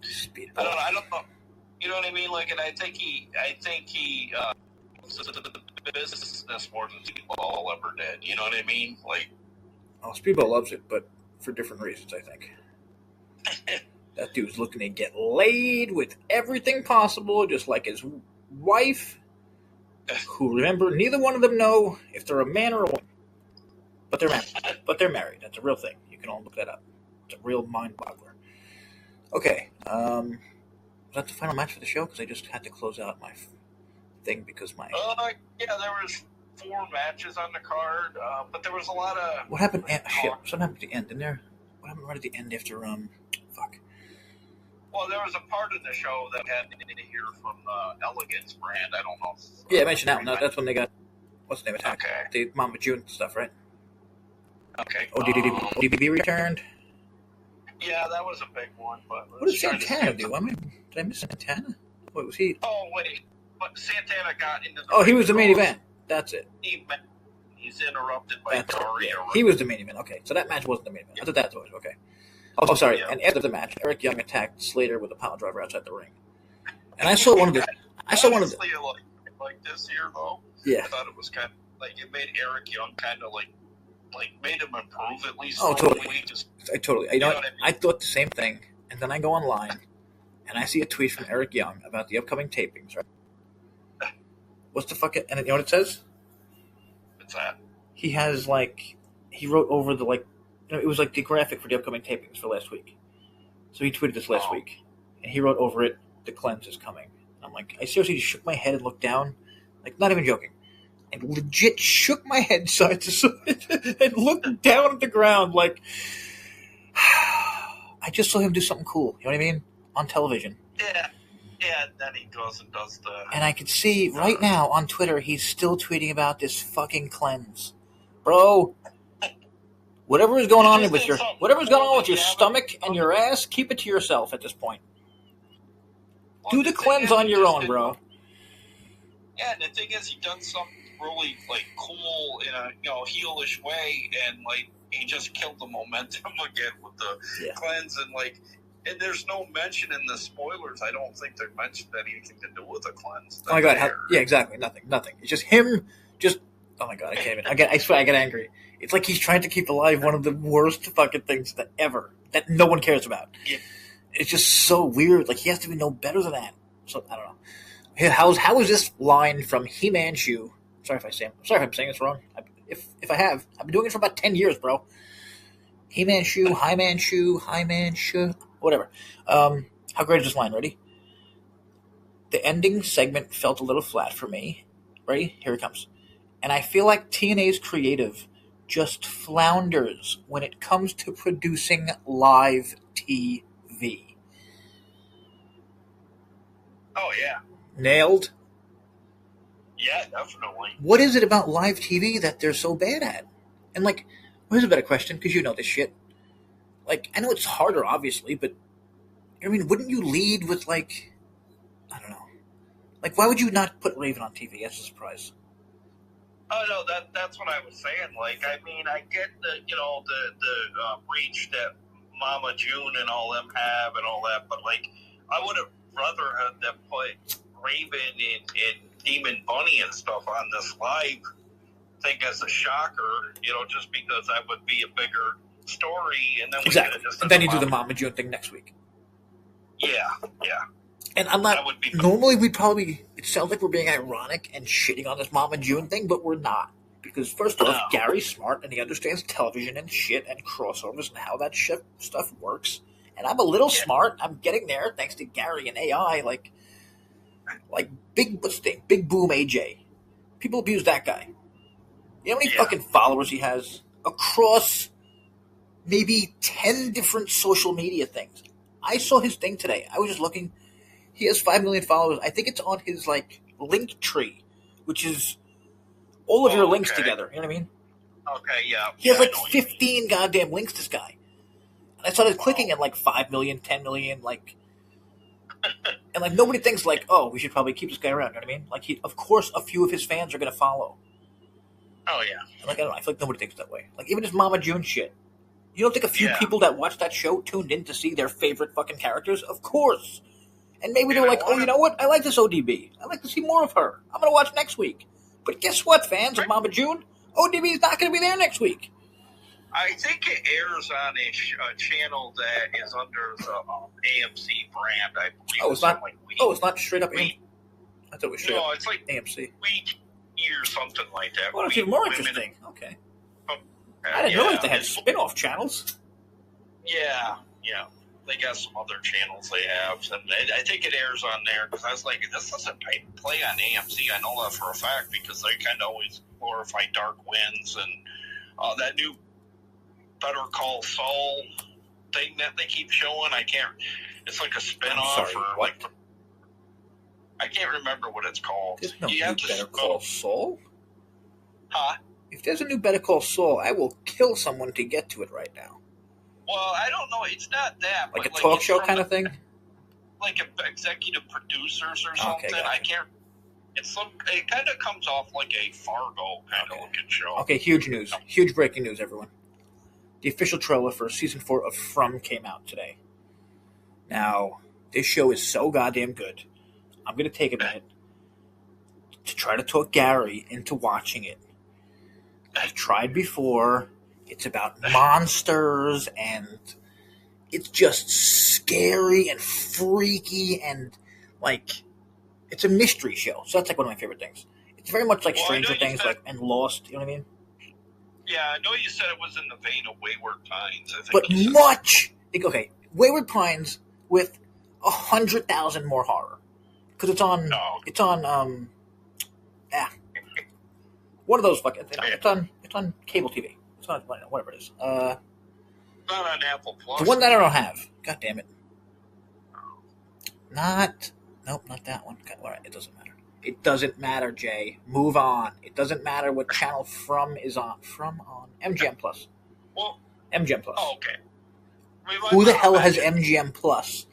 Speedball. I don't know. You know what I mean? Like, and I think he the business more than Speedball ever did. You know what I mean? Like, Speedball loves it, but for different reasons, I think. That dude's looking to get laid with everything possible, just like his wife who, remember, neither one of them know if they're a man or a woman. But they're married. That's a real thing. You can all look that up. It's a real mind-boggler. Okay. Was that the final match for the show? Because I just had to close out my thing because my... yeah, there was 4 matches on the card, but there was a lot of... What happened? Shit. Something happened at the end, didn't there? What happened right at the end after, fuck. Well, there was a part of the show that had to hear from the Elegance brand. I don't know. Yeah, I mentioned that one. No, that's when they got... What's the name? Attack. Okay. The Mama June stuff, right? Okay. ODB returned. Yeah, that was a big one. But what did Santana do? Did I miss Santana? What was he? Oh, wait. But Santana got into the... Oh, he was the main event. That's it. He's interrupted by Tori. Yeah. He was the main event. Okay, so that match wasn't the main event. I thought that was okay. Oh, sorry. Yeah. And after the match, Eric Young attacked Slater with a pile driver outside the ring. And I saw one of the... like this here, though. Yeah. I thought it was kind of... Like, it made Eric Young kind of like made him improve at least. Oh, totally. Totally. You know what I mean? I thought the same thing, and then I go online, and I see a tweet from Eric Young about the upcoming tapings, right? What's the fuck? And you know what it says? What's that? He has, he wrote over the, it was like the graphic for the upcoming tapings for last week. So he tweeted this last week, and he wrote over it, "The cleanse is coming." And I'm like, I seriously just shook my head and looked down, not even joking. And legit shook my head side to side and looked down at the ground I just saw him do something cool. You know what I mean? On television. Yeah. Yeah, then he goes and does the... And I could see right now on Twitter, he's still tweeting about this fucking cleanse. Bro, whatever is going on with your stomach and your ass, keep it to yourself at this point. Do the cleanse on your own, bro. Yeah, and the thing is, he done something really cool in a heelish way, and he just killed the momentum again with the cleanse, and there's no mention in the spoilers. I don't think they mentioned anything to do with the cleanse. Oh my god! Yeah, exactly. Nothing. It's just him. Oh my god! I can't even. I swear, I get angry. It's like he's trying to keep alive one of the worst fucking things that no one cares about. Yeah. It's just so weird. He has to be no better than that. So I don't know. How is this line from He-Man Shoe? Sorry if I'm saying this wrong. If I have, I've been doing it for about 10 years, bro. He-Man Shoe, Hi-Man Shoe, Hi-Man Shoe, whatever. How great is this line? Ready? The ending segment felt a little flat for me. Ready? Here it comes. And I feel like TNA's creative just flounders when it comes to producing live TV. Oh, yeah. Nailed? Yeah, definitely. What is it about live TV that they're so bad at? And, here's a better question, because you know this shit. I know it's harder, obviously, but, I mean, wouldn't you lead with, I don't know. Why would you not put Raven on TV? That's a surprise. Oh, no, that's what I was saying. I get the reach that Mama June and all them have and all that, but, I would have rather had them put Raven and DemonXBunny and stuff on this live thing as a shocker, just because that would be a bigger story, and then exactly. And then you do the Mama June thing next week. Yeah. And I'm not. Normally, it sounds like we're being ironic and shitting on this Mama June thing, but we're not. Because first off, Gary's smart and he understands television and shit and crossovers and how that stuff works. And I'm a little smart. I'm getting there thanks to Gary and AI, like Big Boom AJ. People abuse that guy. You know how many fucking followers he has across maybe 10 different social media things? I saw his thing today. I was just looking. He has 5 million followers. I think it's on his link tree, which is all of your links together. You know what I mean? Okay, yeah. He has 15 goddamn links, this guy. And I started clicking at 5 million, 10 million, and nobody thinks oh, we should probably keep this guy around. You know what I mean? Of course, a few of his fans are going to follow. Oh yeah. And I don't know. I feel like nobody thinks that way. Even his Mama June shit. You don't think a few people that watched that show tuned in to see their favorite fucking characters? Of course. And maybe they were oh, you know what? I like this ODB. I'd like to see more of her. I'm going to watch next week. But guess what, fans of Mama June? ODB is not going to be there next week. I think it airs on a channel that is under the AMC brand. I believe. Oh, it's not. It's not straight up. I thought it was No, it's like AMC. Week or something like that. Well, it's even more interesting. Okay. I didn't realize they had spin-off channels. Yeah. They got some other channels they have, and I think it airs on there, because I was like, this doesn't play on AMC. I know that for a fact, because they kind of always glorify Dark Winds and that new Better Call Saul thing that they keep showing. It's like a spin-off. I can't remember what it's called. There's no new Better Call Saul? Huh? If there's a new Better Call Saul, I will kill someone to get to it right now. Well, I don't know. It's not that. Like a talk show kind of thing? Like executive producers or something. Okay, gotcha. I can't. It kind of comes off like a Fargo kind of looking show. Okay, huge news. Huge breaking news, everyone. The official trailer for Season 4 of From came out today. Now, this show is so goddamn good. I'm going to take a minute to try to talk Gary into watching it. I've tried before. It's about monsters, and it's just scary and freaky, and, like, it's a mystery show. So that's, like, one of my favorite things. It's very much like Stranger Things and Lost, you know what I mean? Yeah, I know you said it was in the vein of Wayward Pines. But much... Okay, Wayward Pines with 100,000 more horror. Because it's on... one of those fucking... It's on cable TV. It's on whatever it is. Not on Apple Plus. The one that I don't have. God damn it. Nope, not that one. All right, it doesn't matter. It doesn't matter, Jay. Move on. It doesn't matter what channel From is on. From on MGM Plus. Well, MGM Plus. Oh, okay. Who the hell has MGM Plus?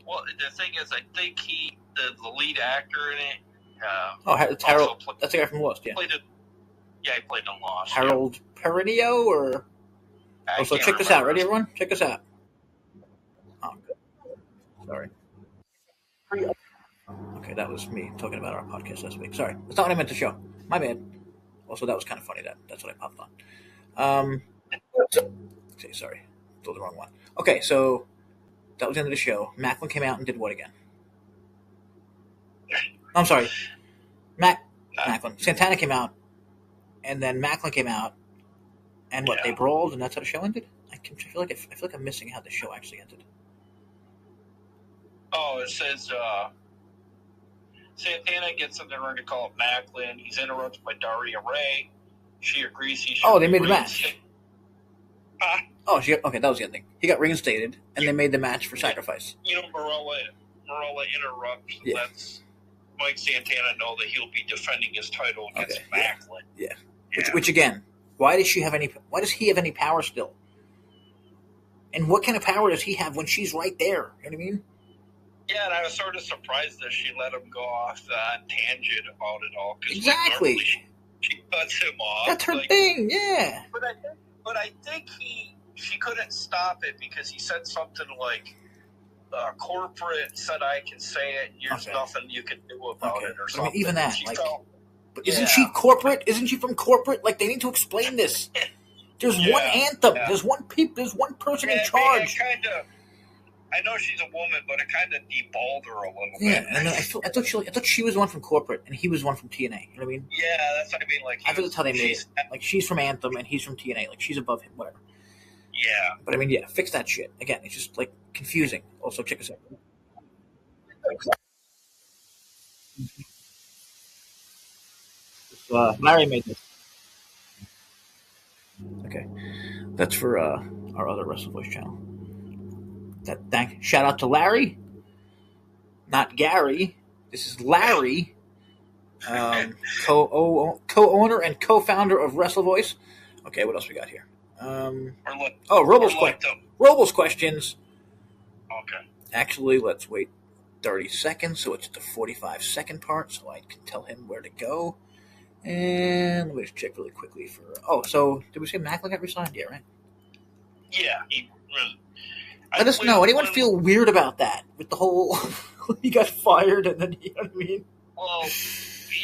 Well, the thing is, I think the lead actor in it. It's Harold. That's the guy from Lost. Yeah. He played in Lost. Harold Perrineau, or. So check this out. Ready, everyone? Check this out. Oh, good. Sorry. Okay, that was me talking about our podcast last week. Sorry, that's not what I meant to show. My bad. Also, that was kind of funny. That's what I popped on. Okay, sorry, told the wrong one. Okay, so that was the end of the show. Maclin came out and did what again? I'm sorry, Maclin. Santana came out, and then Maclin came out, and what? They brawled, and that's how the show ended. I feel like I'm missing how the show actually ended. Oh, it says Santana gets in the ring to call up Maclin. He's interrupted by Daria Ray. She agrees he should. Oh, they made the match. Okay, that was the ending. He got reinstated, and they made the match for Sacrifice. Morella interrupts. Yeah. Lets Mike Santana know that he'll be defending his title against Maclin. Yeah. Which again, why does he have any power still? And what kind of power does he have when she's right there? You know what I mean? Yeah, and I was sort of surprised that she let him go off on tangent about it all. Exactly. She cuts him off. That's her thing, yeah. But I think she couldn't stop it because he said something like, corporate said I can say it, there's nothing you can do about it or something. I mean, even that, but isn't she corporate? Isn't she from corporate? Like, they need to explain this. There's one anthem. Yeah. There's one person in charge. I know she's a woman, but it kind of deballed her a little bit. Yeah, I thought she was the one from corporate, and he was the one from TNA. You know what I mean? Yeah, that's what I mean. Like, I thought that's how they made it. Like, she's from Anthem, and he's from TNA. Like, she's above him, whatever. Yeah. But I mean, fix that shit. Again, it's just, like, confusing. Also, check this out. Larry made this. Okay. That's for our other Wrestle Voice channel. Shout out to Larry, not Gary. This is Larry, co-owner and co-founder of Wrestle Voice. Okay, what else we got here? Robles questions. Okay. Actually, let's wait 30 seconds, so it's the 45-second part, so I can tell him where to go. And let me just check really quickly for. So did we say Maclin got resigned? Yeah, right. Yeah, Let us know. Anyone feel weird about that? With the whole, he got fired and then, you know what I mean? Well,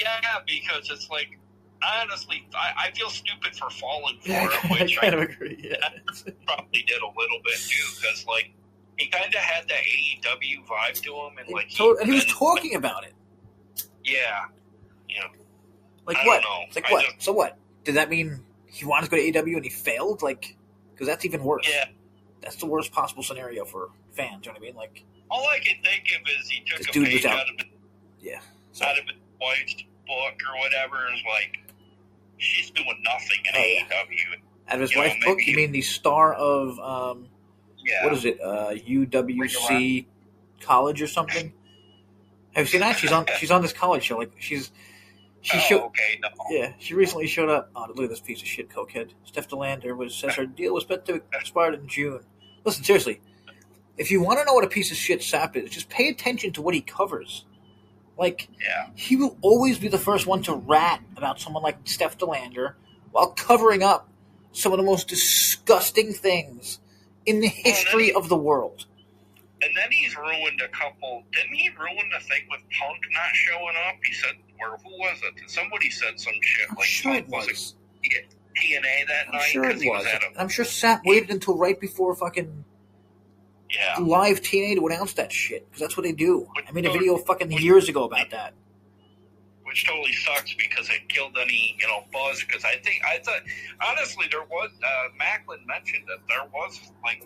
yeah, because it's like, honestly, I feel stupid for falling for it, which I kind of agree, yeah. Probably did a little bit too, because, like, he kind of had that AEW vibe to him, and, like, he was talking about it. Yeah. Like I what? don't know. It's like what? So what? Did that mean he wanted to go to AEW and he failed? Like, because that's even worse. Yeah. That's the worst possible scenario for fans. You know what I mean? Like, all I can think of is he took this a dude page was out. out of his Sorry. wife's book or whatever, and was like, she's doing nothing in AEW. Out of his wife's book? You mean the star of what is it? UWC College or something? Have you seen that? She's on this college show. Like she recently showed up. Oh, look at this piece of shit cokehead. Steph DeLander says her deal was meant to expire in June. Listen, seriously, if you want to know what a piece of shit Sapp is, just pay attention to what he covers. Like, he will always be the first one to rat about someone like Steph DeLander while covering up some of the most disgusting things in the history of the world. And then he's ruined a couple. Didn't he ruin the thing with Punk not showing up? He said, who was it? Somebody said some shit. Like, sure Punk was at TNA that night. Sure it was. I'm sure Sapp waited until right before fucking live TNA to announce that shit. Because that's what they do. I made a video fucking years ago about that. Which totally sucks because it killed any, buzz. Because I thought, honestly, there was, Maclin mentioned that there was,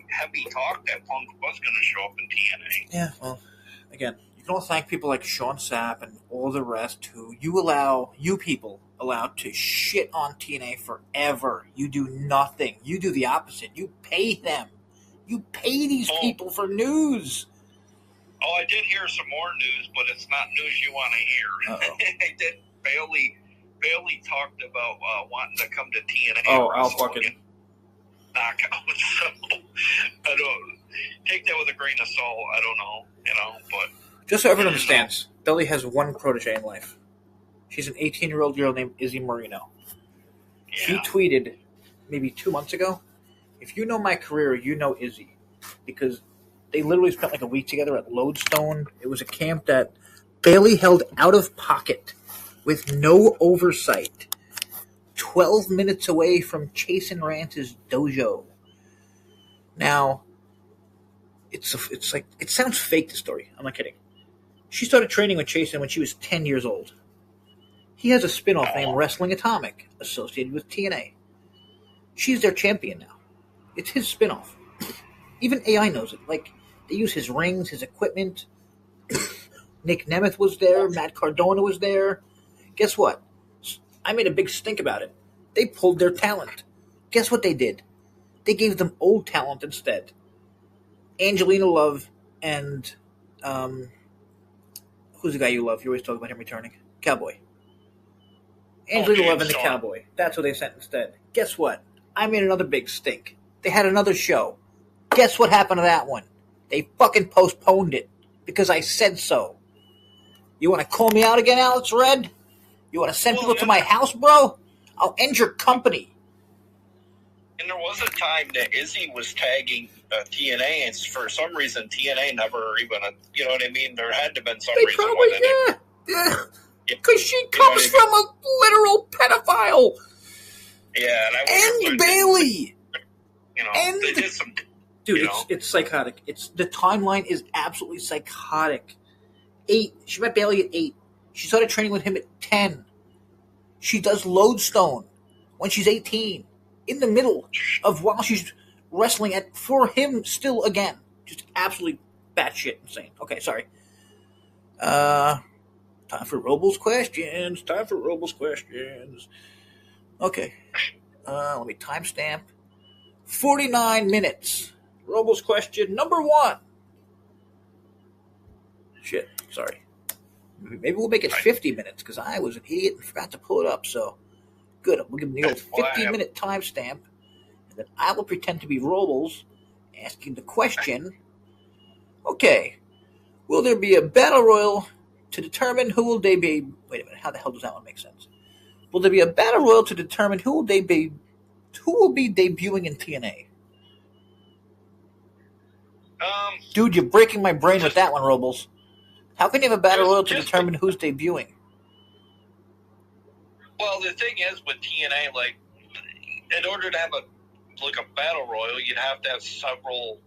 heavy talk that Punk was going to show up in TNA. Yeah, well, again, you can all thank people like Sean Sapp and all the rest who you people allow to shit on TNA forever. You do nothing. You do the opposite. You pay them. You pay these people for news. Oh, I did hear some more news, but it's not news you want to hear. I did. Bailey talked about wanting to come to TNA. Oh, I'll fucking knock out. So I don't take that with a grain of salt. I don't know, but just so everyone understands, Bailey has one protege in life. She's an 18-year-old girl named Izzy Marino. Yeah. She tweeted maybe 2 months ago, "If you know my career, you know Izzy," because they literally spent like a week together at Lodestone. It was a camp that Bailey held out of pocket with no oversight, 12 minutes away from JaySin Rance's dojo. Now, it sounds fake, the story. I'm not kidding. She started training with JaySin when she was 10 years old. He has a spin-off named Wrestling Atomic, associated with TNA. She's their champion now. It's his spin-off. Even AI knows it. Like, they use his rings, his equipment. Nick Nemeth was there. Matt Cardona was there. Guess what? I made a big stink about it. They pulled their talent. Guess what they did? They gave them old talent instead. Angelina Love and who's the guy you love? You always talk about him returning. Cowboy. Angelina Love and the Cowboy. That's what they sent instead. Guess what? I made another big stink. They had another show. Guess what happened to that one? They fucking postponed it because I said so. You want to call me out again, Alex Red? You want to send people to my house, bro? I'll end your company. And there was a time that Izzy was tagging TNA, and for some reason TNA never even, you know what I mean? There had to have been some reason probably, why yeah. Because she comes from a literal pedophile. Yeah. And Bailey. And they did some... Dude, it's psychotic. The timeline is absolutely psychotic. 8. She met Bailey at 8. She started training with him at 10. She does Lodestone when she's 18. In the middle of while she's wrestling for him still again. Just absolutely batshit insane. Okay, sorry. Time for Robles questions. Okay. Let me timestamp. 49 minutes. Robles question number 1. Shit, sorry. Maybe we'll make it 50 minutes because I was an idiot and forgot to pull it up. So, good. We'll give them the old 50-minute timestamp. And then I will pretend to be Robles asking the question. Okay. Will there be a battle royal to determine who will debut? Wait a minute. How the hell does that one make sense? Will there be a battle royal to determine who will be debuting in TNA? Dude, you're breaking my brain with that one, Robles. How can you have a battle royal to determine who's debuting? Well, the thing is with TNA, in order to have a battle royal, you'd have to have several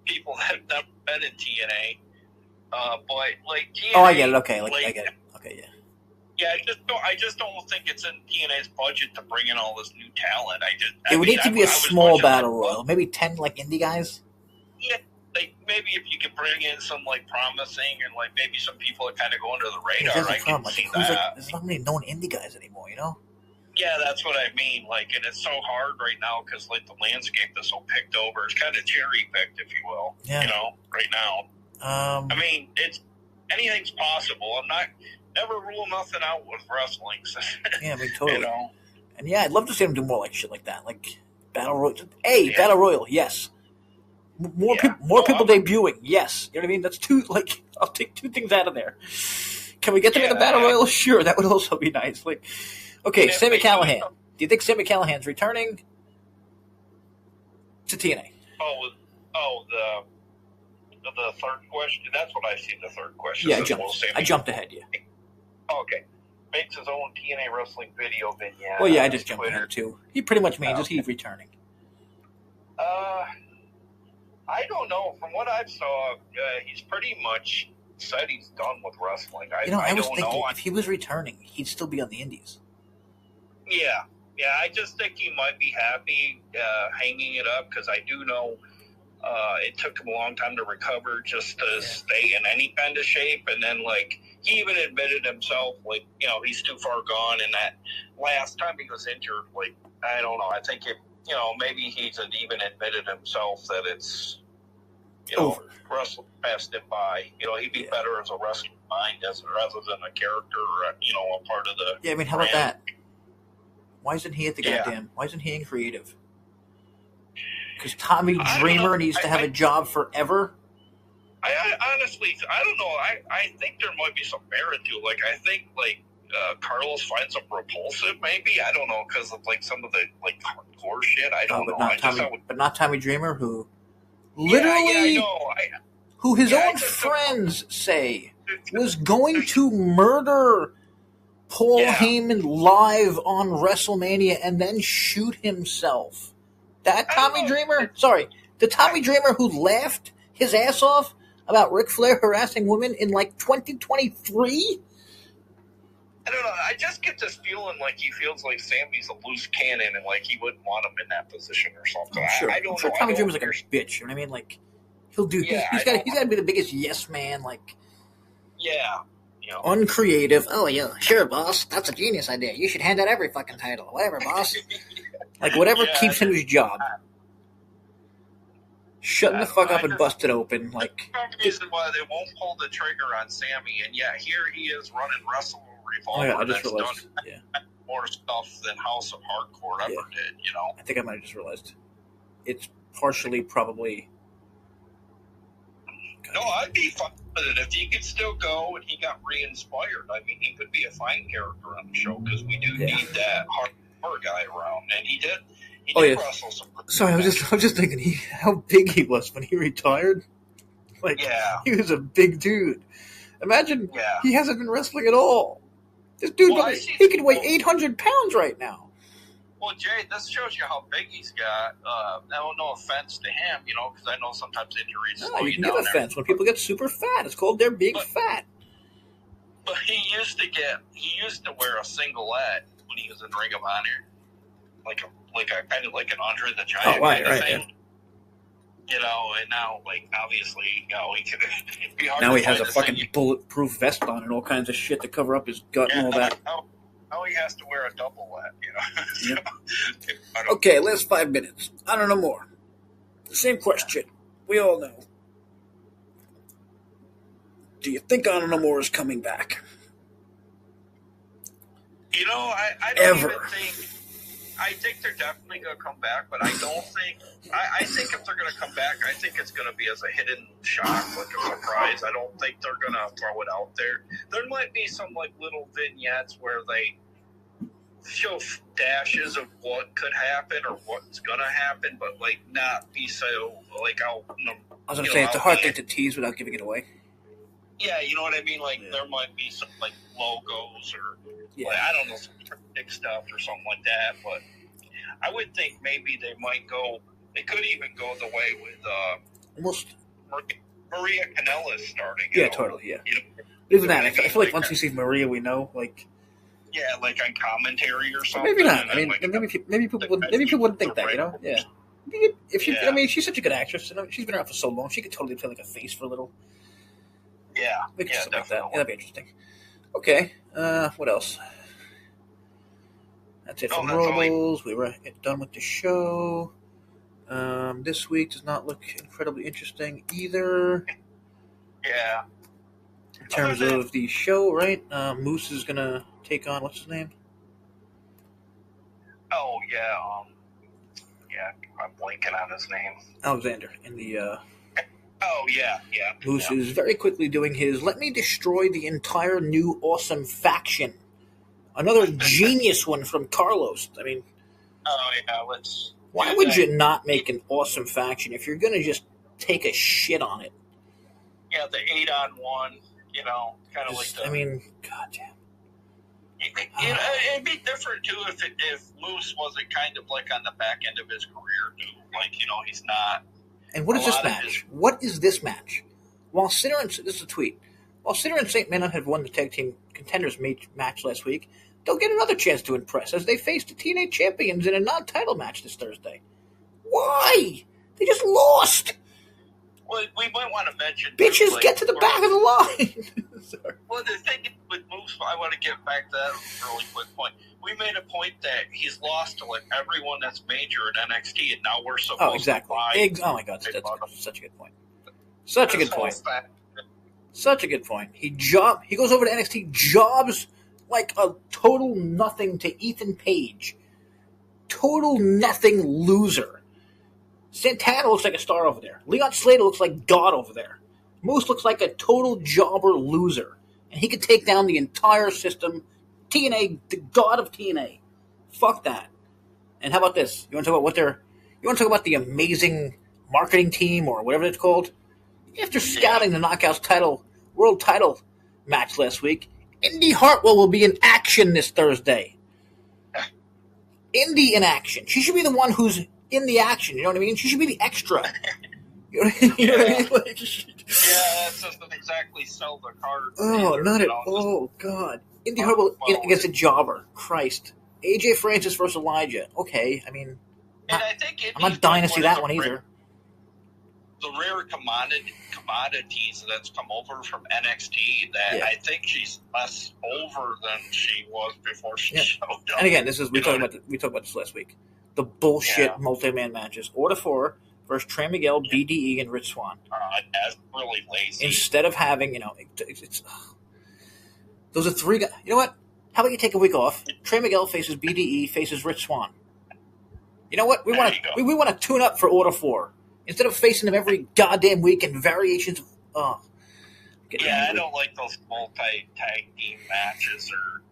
people that have never been in TNA. But TNA, I get it. Okay, I get it. Okay, yeah. Yeah, I just don't think it's in TNA's budget to bring in all this new talent. It would need to be a small battle royal, maybe 10 like indie guys. Yeah, like maybe if you could bring in some like promising and like maybe some people that kind of go under the radar. I can see that. There's not many known indie guys anymore, you know. Yeah, that's what I mean. Like, and it's so hard right now because like the landscape is so picked over. It's kind of cherry picked, if you will. Yeah. You know, right now. I mean, it's anything's possible. I'm not never rule nothing out with wrestling. Yeah, I mean, totally. You know? And yeah, I'd love to see them do more like shit like that, like battle royal. Hey, yeah. Battle royal, yes. More people debuting, yes. You know what I mean? That's two. Like, I'll take two things out of there. Can we get them in the battle royal? Sure, that would also be nice. Like. Okay, Sami Callihan. Do you think Sami Callihan's returning to TNA? The third question. That's what I see. The third question. Yeah, I jumped ahead. Yeah. Okay. Makes his own TNA wrestling video vignette. Well, yeah, I just jumped ahead too. He pretty much means is he's returning. I don't know. From what I saw, he's pretty much said he's done with wrestling. I was thinking if he was returning, he'd still be on the indies. Yeah. I just think he might be happy hanging it up because I do know it took him a long time to recover just to stay in any kind of shape. And then, like, he even admitted himself, like, you know, he's too far gone. And that last time he was injured, like, I don't know. I think maybe he's even admitted himself that it's, over. Wrestling passed him by. He'd be better as a wrestling mind rather than a character, a part of the. Yeah, I mean, how about that? Why isn't he at the goddamn? Why isn't he in creative? Because Tommy Dreamer needs to have a job forever. I honestly, I don't know. I think there might be some merit to it. Like, I think, like, Carlos finds him repulsive, maybe. I don't know, because of, like, some of the, like, hardcore shit. I don't know. But not Tommy Dreamer, who literally, who his own friends say was going to murder Paul Heyman live on WrestleMania and then shoot himself. That Tommy Dreamer? Sorry. The Tommy Dreamer who laughed his ass off about Ric Flair harassing women in like 2023? I don't know. I just get this feeling like he feels like Sammy's a loose cannon and like he wouldn't want him in that position or something. I'm sure Tommy Dreamer's like a bitch. You know what I mean? Like, he'll do. Yeah, he's got to be the biggest yes man. Like, uncreative. Oh yeah, sure, boss. That's a genius idea. You should hand out every fucking title. Whatever, boss. Like, whatever keeps him his job. Shutting the fuck up and busted open. Like, the reason why they won't pull the trigger on Sammy, and here he is running Wrestle Revolver. I just realized. Done more stuff than House of Hardcore ever did. I think I might have just realized. It's partially probably. No, I'd be fine with it if he could still go and he got re-inspired. I mean, he could be a fine character on the show because we do need that hardcore guy around, and he did. He did wrestle some. Sorry, I was just thinking how big he was when he retired. Like, he was a big dude. Imagine he hasn't been wrestling at all. This dude, he could weigh 800 pounds right now. Well, Jay, this shows you how big he's got. No offense to him, because I know sometimes injuries slow you down. No, offense when people get super fat. It's called they're being fat. But he used to wear a singlet when he was in Ring of Honor, like a kind of like an Andre the Giant kind of thing. And now, like, obviously, he could be hard. Now he has a fucking bulletproof vest on and all kinds of shit to cover up his gut and all that. Now he has to wear a double lap, Okay, last 5 minutes. I don't know more. Same question. We all know. Do you think I don't know more is coming back? I don't even think. I think they're definitely going to come back, but I don't think. I think if they're going to come back, I think it's going to be as a hidden shock, like a surprise. I don't think they're going to throw it out there. There might be some like little vignettes where they show dashes of what could happen or what's going to happen, but like not be so like out. I was going to say it's a hard thing to tease without giving it away. Yeah, you know what I mean? Like, there might be some, like, logos or, like, I don't know, some big stuff or something like that. But I would think maybe they could even go the way with almost Maria Kanellis starting. Yeah, totally, yeah. Even that, I feel like once we see Maria, we know, like, Yeah, like on commentary or something. Maybe not. I mean, maybe people wouldn't think that, you know? Yeah. If she, I mean, she's such a good actress. You know, she's been around for so long. She could totally play like a face for a little. Yeah, Maybe yeah, something definitely. like that. Yeah, that'd be interesting. Okay. What else? That's it from Robles. We were done with the show. This week does not look incredibly interesting either. Yeah. In terms of the show, right? Moose is gonna take on what's his name? Oh yeah, I'm blanking on his name. Alexander in the. Oh yeah. Moose is very quickly doing his. Let me destroy the entire new awesome faction. Another genius one from Carlos. I mean. Oh yeah, let's. Why would you not make an awesome faction if you're gonna just take a shit on it? Yeah, the 8-on-1. You know, kind of like. I mean, goddamn. It'd be different too if Moose wasn't kind of like on the back end of his career too. Like, you know, he's not. And what is this match? What is this match? While Sinner and this is a tweet. While Sinner and St. Manon have won the tag team contenders match last week, they'll get another chance to impress as they face the TNA champions in a non-title match this Thursday. Why? They just lost. Well, we might want to mention... Bitches, like, get to the back of the line! Sorry. Well, the thing with Moose, I want to get back to that really quick point. We made a point that he's lost to, like, everyone that's major at NXT, and now we're supposed to buy... Oh, my God, that's such a good point. Such a good point. Such a good point. He goes over to NXT, jobs like a total nothing to Ethan Page. Total nothing loser. Santana looks like a star over there. Leon Slater looks like God over there. Moose looks like a total jobber loser. And he could take down the entire system. TNA, the god of TNA. Fuck that. And how about this? You want to talk about the amazing marketing team or whatever it's called? After scouting the Knockouts world title match last week, Indy Hartwell will be in action this Thursday. Indy in action. She should be the one who's in the action, you know what I mean? She should be the extra. You know what I mean? Like, that doesn't exactly sell the card. Oh, not at all. God. Indy Hartwell against a jobber. Christ. AJ Francis versus Elijah. Okay, I mean, and I think I'm not dying to see that one either. The rare commodities that's come over from NXT that I think she's less over than she was before she showed up. And again, we talked about this last week. The bullshit multi-man matches. Order 4 versus Trey Miguel, BDE, and Rich Swann. That's really lazy. Instead of having, those are 3 guys. You know what? How about you take a week off? Trey Miguel faces BDE, faces Rich Swann. You know what? We want to tune up for Order 4 instead of facing them every goddamn week in variations of. I don't like those multi-tag team matches or.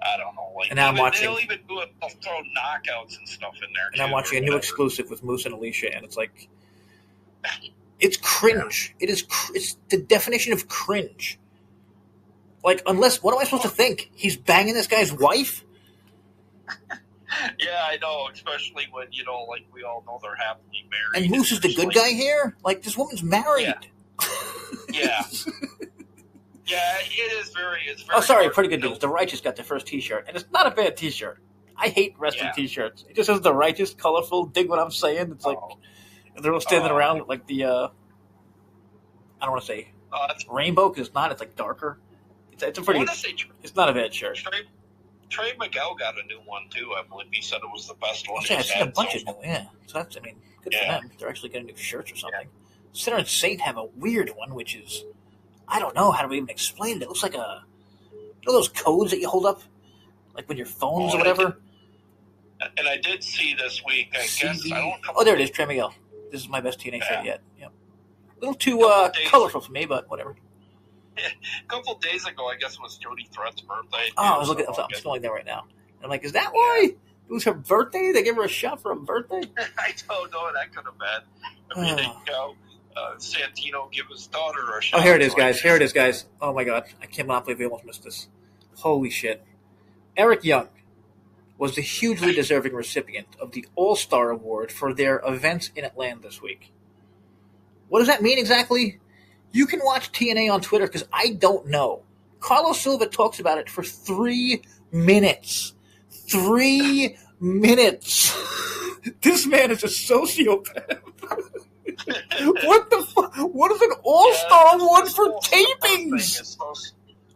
I don't know. Like, and they'll even do it. They'll throw knockouts and stuff in there. And I'm watching a new exclusive with Moose and Alicia, and it's like, it's cringe. It's the definition of cringe. Like, what am I supposed to think? He's banging this guy's wife? Yeah, I know. Especially when like we all know they're happily married. And Moose is the good guy here. Like, this woman's married. Yeah. Yeah, it's very. Oh, sorry, pretty good news. The Righteous got their first T-shirt, and it's not a bad T-shirt. I hate wrestling T-shirts. It just says The Righteous, colorful. Dig what I'm saying? It's like they're all standing around like the. I don't want to say rainbow because it's not. It's like darker. It's a pretty. It's not a bad shirt. Trey Miguel got a new one too. I believe he said it was the best one. I've seen a bunch of new. Yeah, so that's good for them. They're actually getting new shirts or something. Sinner and Saint have a weird one, which is. I don't know how to even explain it. It looks like those codes that you hold up, like with your phones or whatever. And I did see this week. There it is, Trey Miguel. This is my best TNA shirt yet. Yep. A little too colorful for me, but whatever. A couple of days ago, I guess it was Jody Threat's birthday. Oh, I was looking. I'm scrolling there right now. And I'm like, is that why it was her birthday? They gave her a shot for her birthday. I don't know. That could have been. I mean, Santino give his daughter a shot. Oh, here it is, guys. Here it is, guys. Oh, my God. I cannot believe we almost missed this. Holy shit. Eric Young was the hugely deserving recipient of the All-Star Award for their events in Atlanta this week. What does that mean exactly? You can watch TNA on Twitter because I don't know. Carlos Silva talks about it for 3 minutes. 3 minutes. This man is a sociopath. What the fuck? What is an all-star award for tapings?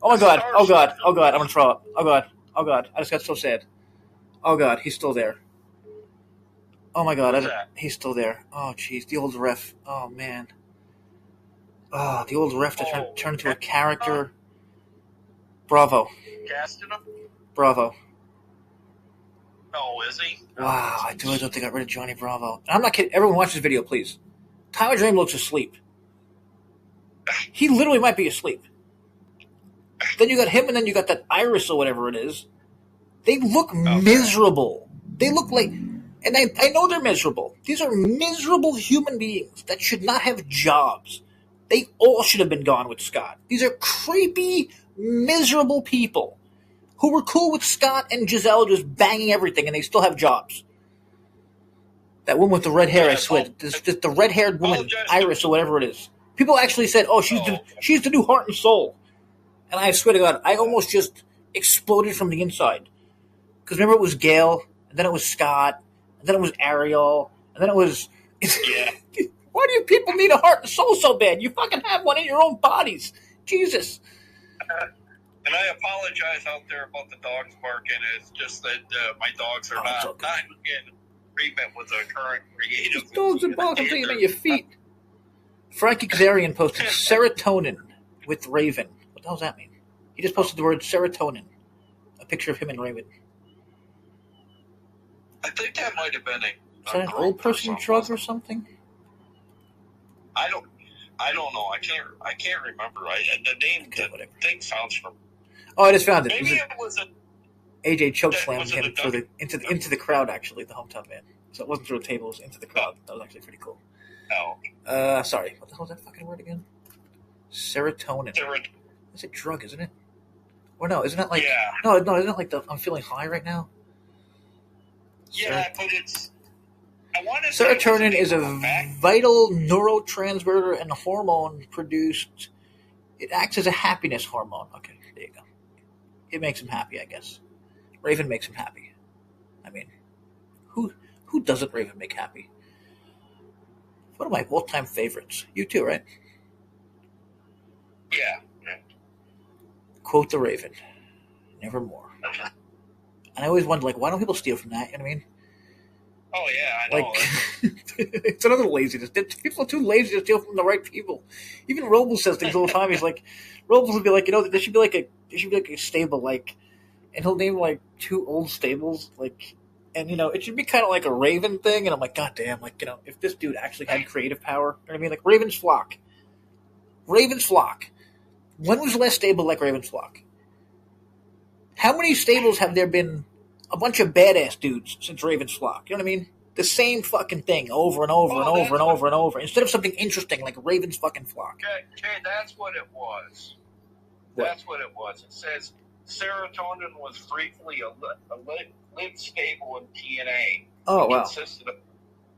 Oh my god. Oh god. Oh god. I'm gonna throw up. Oh god. Oh god. I just got so sad. Oh god. He's still there. Oh my god. He's still there. Oh jeez. The old ref. Oh man. Oh, the old ref that turned into a character. Bravo. Bravo. Oh, is he? Wow, I totally don't think I got rid of Johnny Bravo. And I'm not kidding. Everyone watch this video, please. Tyler Dream looks asleep. He literally might be asleep. Then you got him, and then you got that Iris or whatever it is. They look miserable. They look like... And I know they're miserable. These are miserable human beings that should not have jobs. They all should have been gone with Scott. These are creepy, miserable people who were cool with Scott and Giselle just banging everything, and they still have jobs. That woman with the red hair, I swear. The red-haired woman, Iris or whatever it is. People actually said, oh, she's the new Heart and Soul. And I swear to God, I almost just exploded from the inside. Because remember, it was Gail, and then it was Scott, and then it was Ariel, and then it was... Yeah. Why do you people need a heart and soul so bad? You fucking have one in your own bodies. Jesus. And I apologize out there about the dogs barking. It's just that my dogs are not in agreement with the current creative. These dogs are barking at your feet. Frankie Kazarian posted serotonin with Raven. What the hell does that mean? He just posted the word serotonin. A picture of him and Raven. I think that might have been is that an old person drug or something? I don't know. I can't remember. The name, the thing sounds from. Oh, I just found it. Maybe it was AJ chokeslammed him into the crowd. Actually, the hometown man. So it wasn't through a table; it was into the crowd. That was actually pretty cool. Oh. Sorry. What the hell is that fucking word again? Serotonin. It's a drug, isn't it? Or no? Isn't it like? Yeah. No. Isn't it like I'm feeling high right now? Yeah, but it's. Serotonin is a vital neurotransmitter and hormone produced. It acts as a happiness hormone. Okay, there you go. It makes him happy, I guess. Raven makes him happy. I mean, who doesn't Raven make happy? One of my all-time favorites. You too, right? Yeah. Quote the Raven. Nevermore. And I always wondered, why don't people steal from that? You know what I mean? Oh, yeah, I know. It's another laziness. People are too lazy to steal from the right people. Even Robles says things all the time. He's like, Robles would be like, there should be like a stable, and he'll name 2 old stables, and it should be kind of like a Raven thing. And I'm like, God damn, if this dude actually had creative power, you know what I mean? Like Raven's Flock. Raven's Flock. When was the last stable like Raven's Flock? How many stables have there been? A bunch of badass dudes since Raven's Flock. You know what I mean? The same fucking thing over and over and over and over and over. Instead of something interesting like Raven's fucking Flock. Okay, that's what it was. That's what it was. It says serotonin was briefly a lit stable in TNA. Oh, wow. It consisted of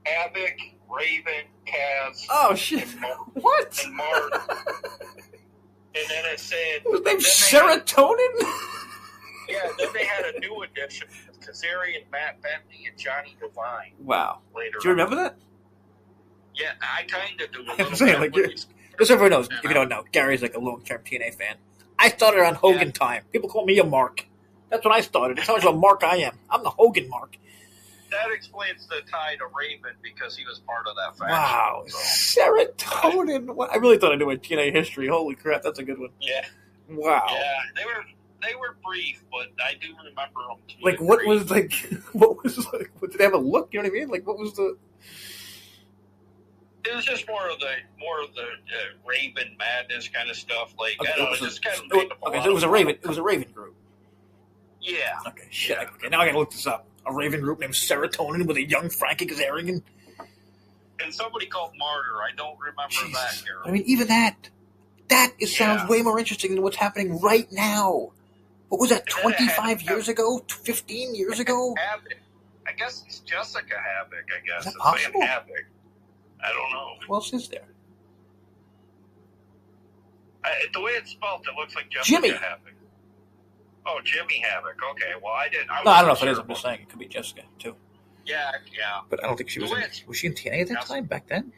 Havoc, Raven, Kaz. Oh, shit. What? And Mark. And then it said... His name's Serotonin? Yeah, then they had a new addition with Kazarian, Matt Bentley, and Johnny Devine. Wow. Later do you remember that? Yeah, I kind of do. I'm saying, just so everyone knows, if you don't know, Gary's a long-term TNA fan. I started on Hogan time. People call me a Mark. That's when I started. That's how much of a Mark I am. I'm the Hogan Mark. That explains the tie to Raven because he was part of that faction. Wow. So. Serotonin. I really thought I knew my TNA history. Holy crap, that's a good one. Yeah. Wow. Yeah, they were brief, but I do remember them. What did they have a look? You know what I mean? What was the? It was just more of the Raven madness kind of stuff. So it was a Raven. It was a Raven group. Yeah. Okay. Shit. Yeah. Okay. Now I gotta look this up. A Raven group named Serotonin with a young Frankie Kazarian. And somebody called Martyr. I don't remember that character. I mean, even that sounds way more interesting than what's happening right now. What was that, 25 years ago? 15 years ago? Havoc. I guess it's Jessica Havoc, I guess. Is that possible? Havoc. I don't know. Who else is there? The way it's spelled, it looks like Jessica Havoc. Oh, Jimmy Havoc. Okay, well, I didn't. No, I don't know if it is. I'm just saying it could be Jessica too. Yeah. But I don't think she was. Was she in TNA at that time? Back then?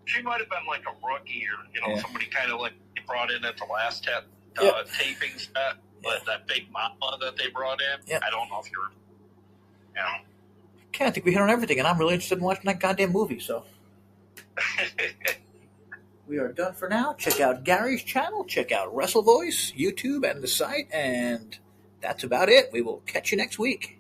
She might have been like a rookie, or somebody kind of like they brought in at the last taping set. But that big mama that they brought in, I don't know if you're. Okay, I think we hit on everything, and I'm really interested in watching that goddamn movie. So. We are done for now. Check out Gary's channel. Check out Wrestle Voice, YouTube, and the site. And that's about it. We will catch you next week.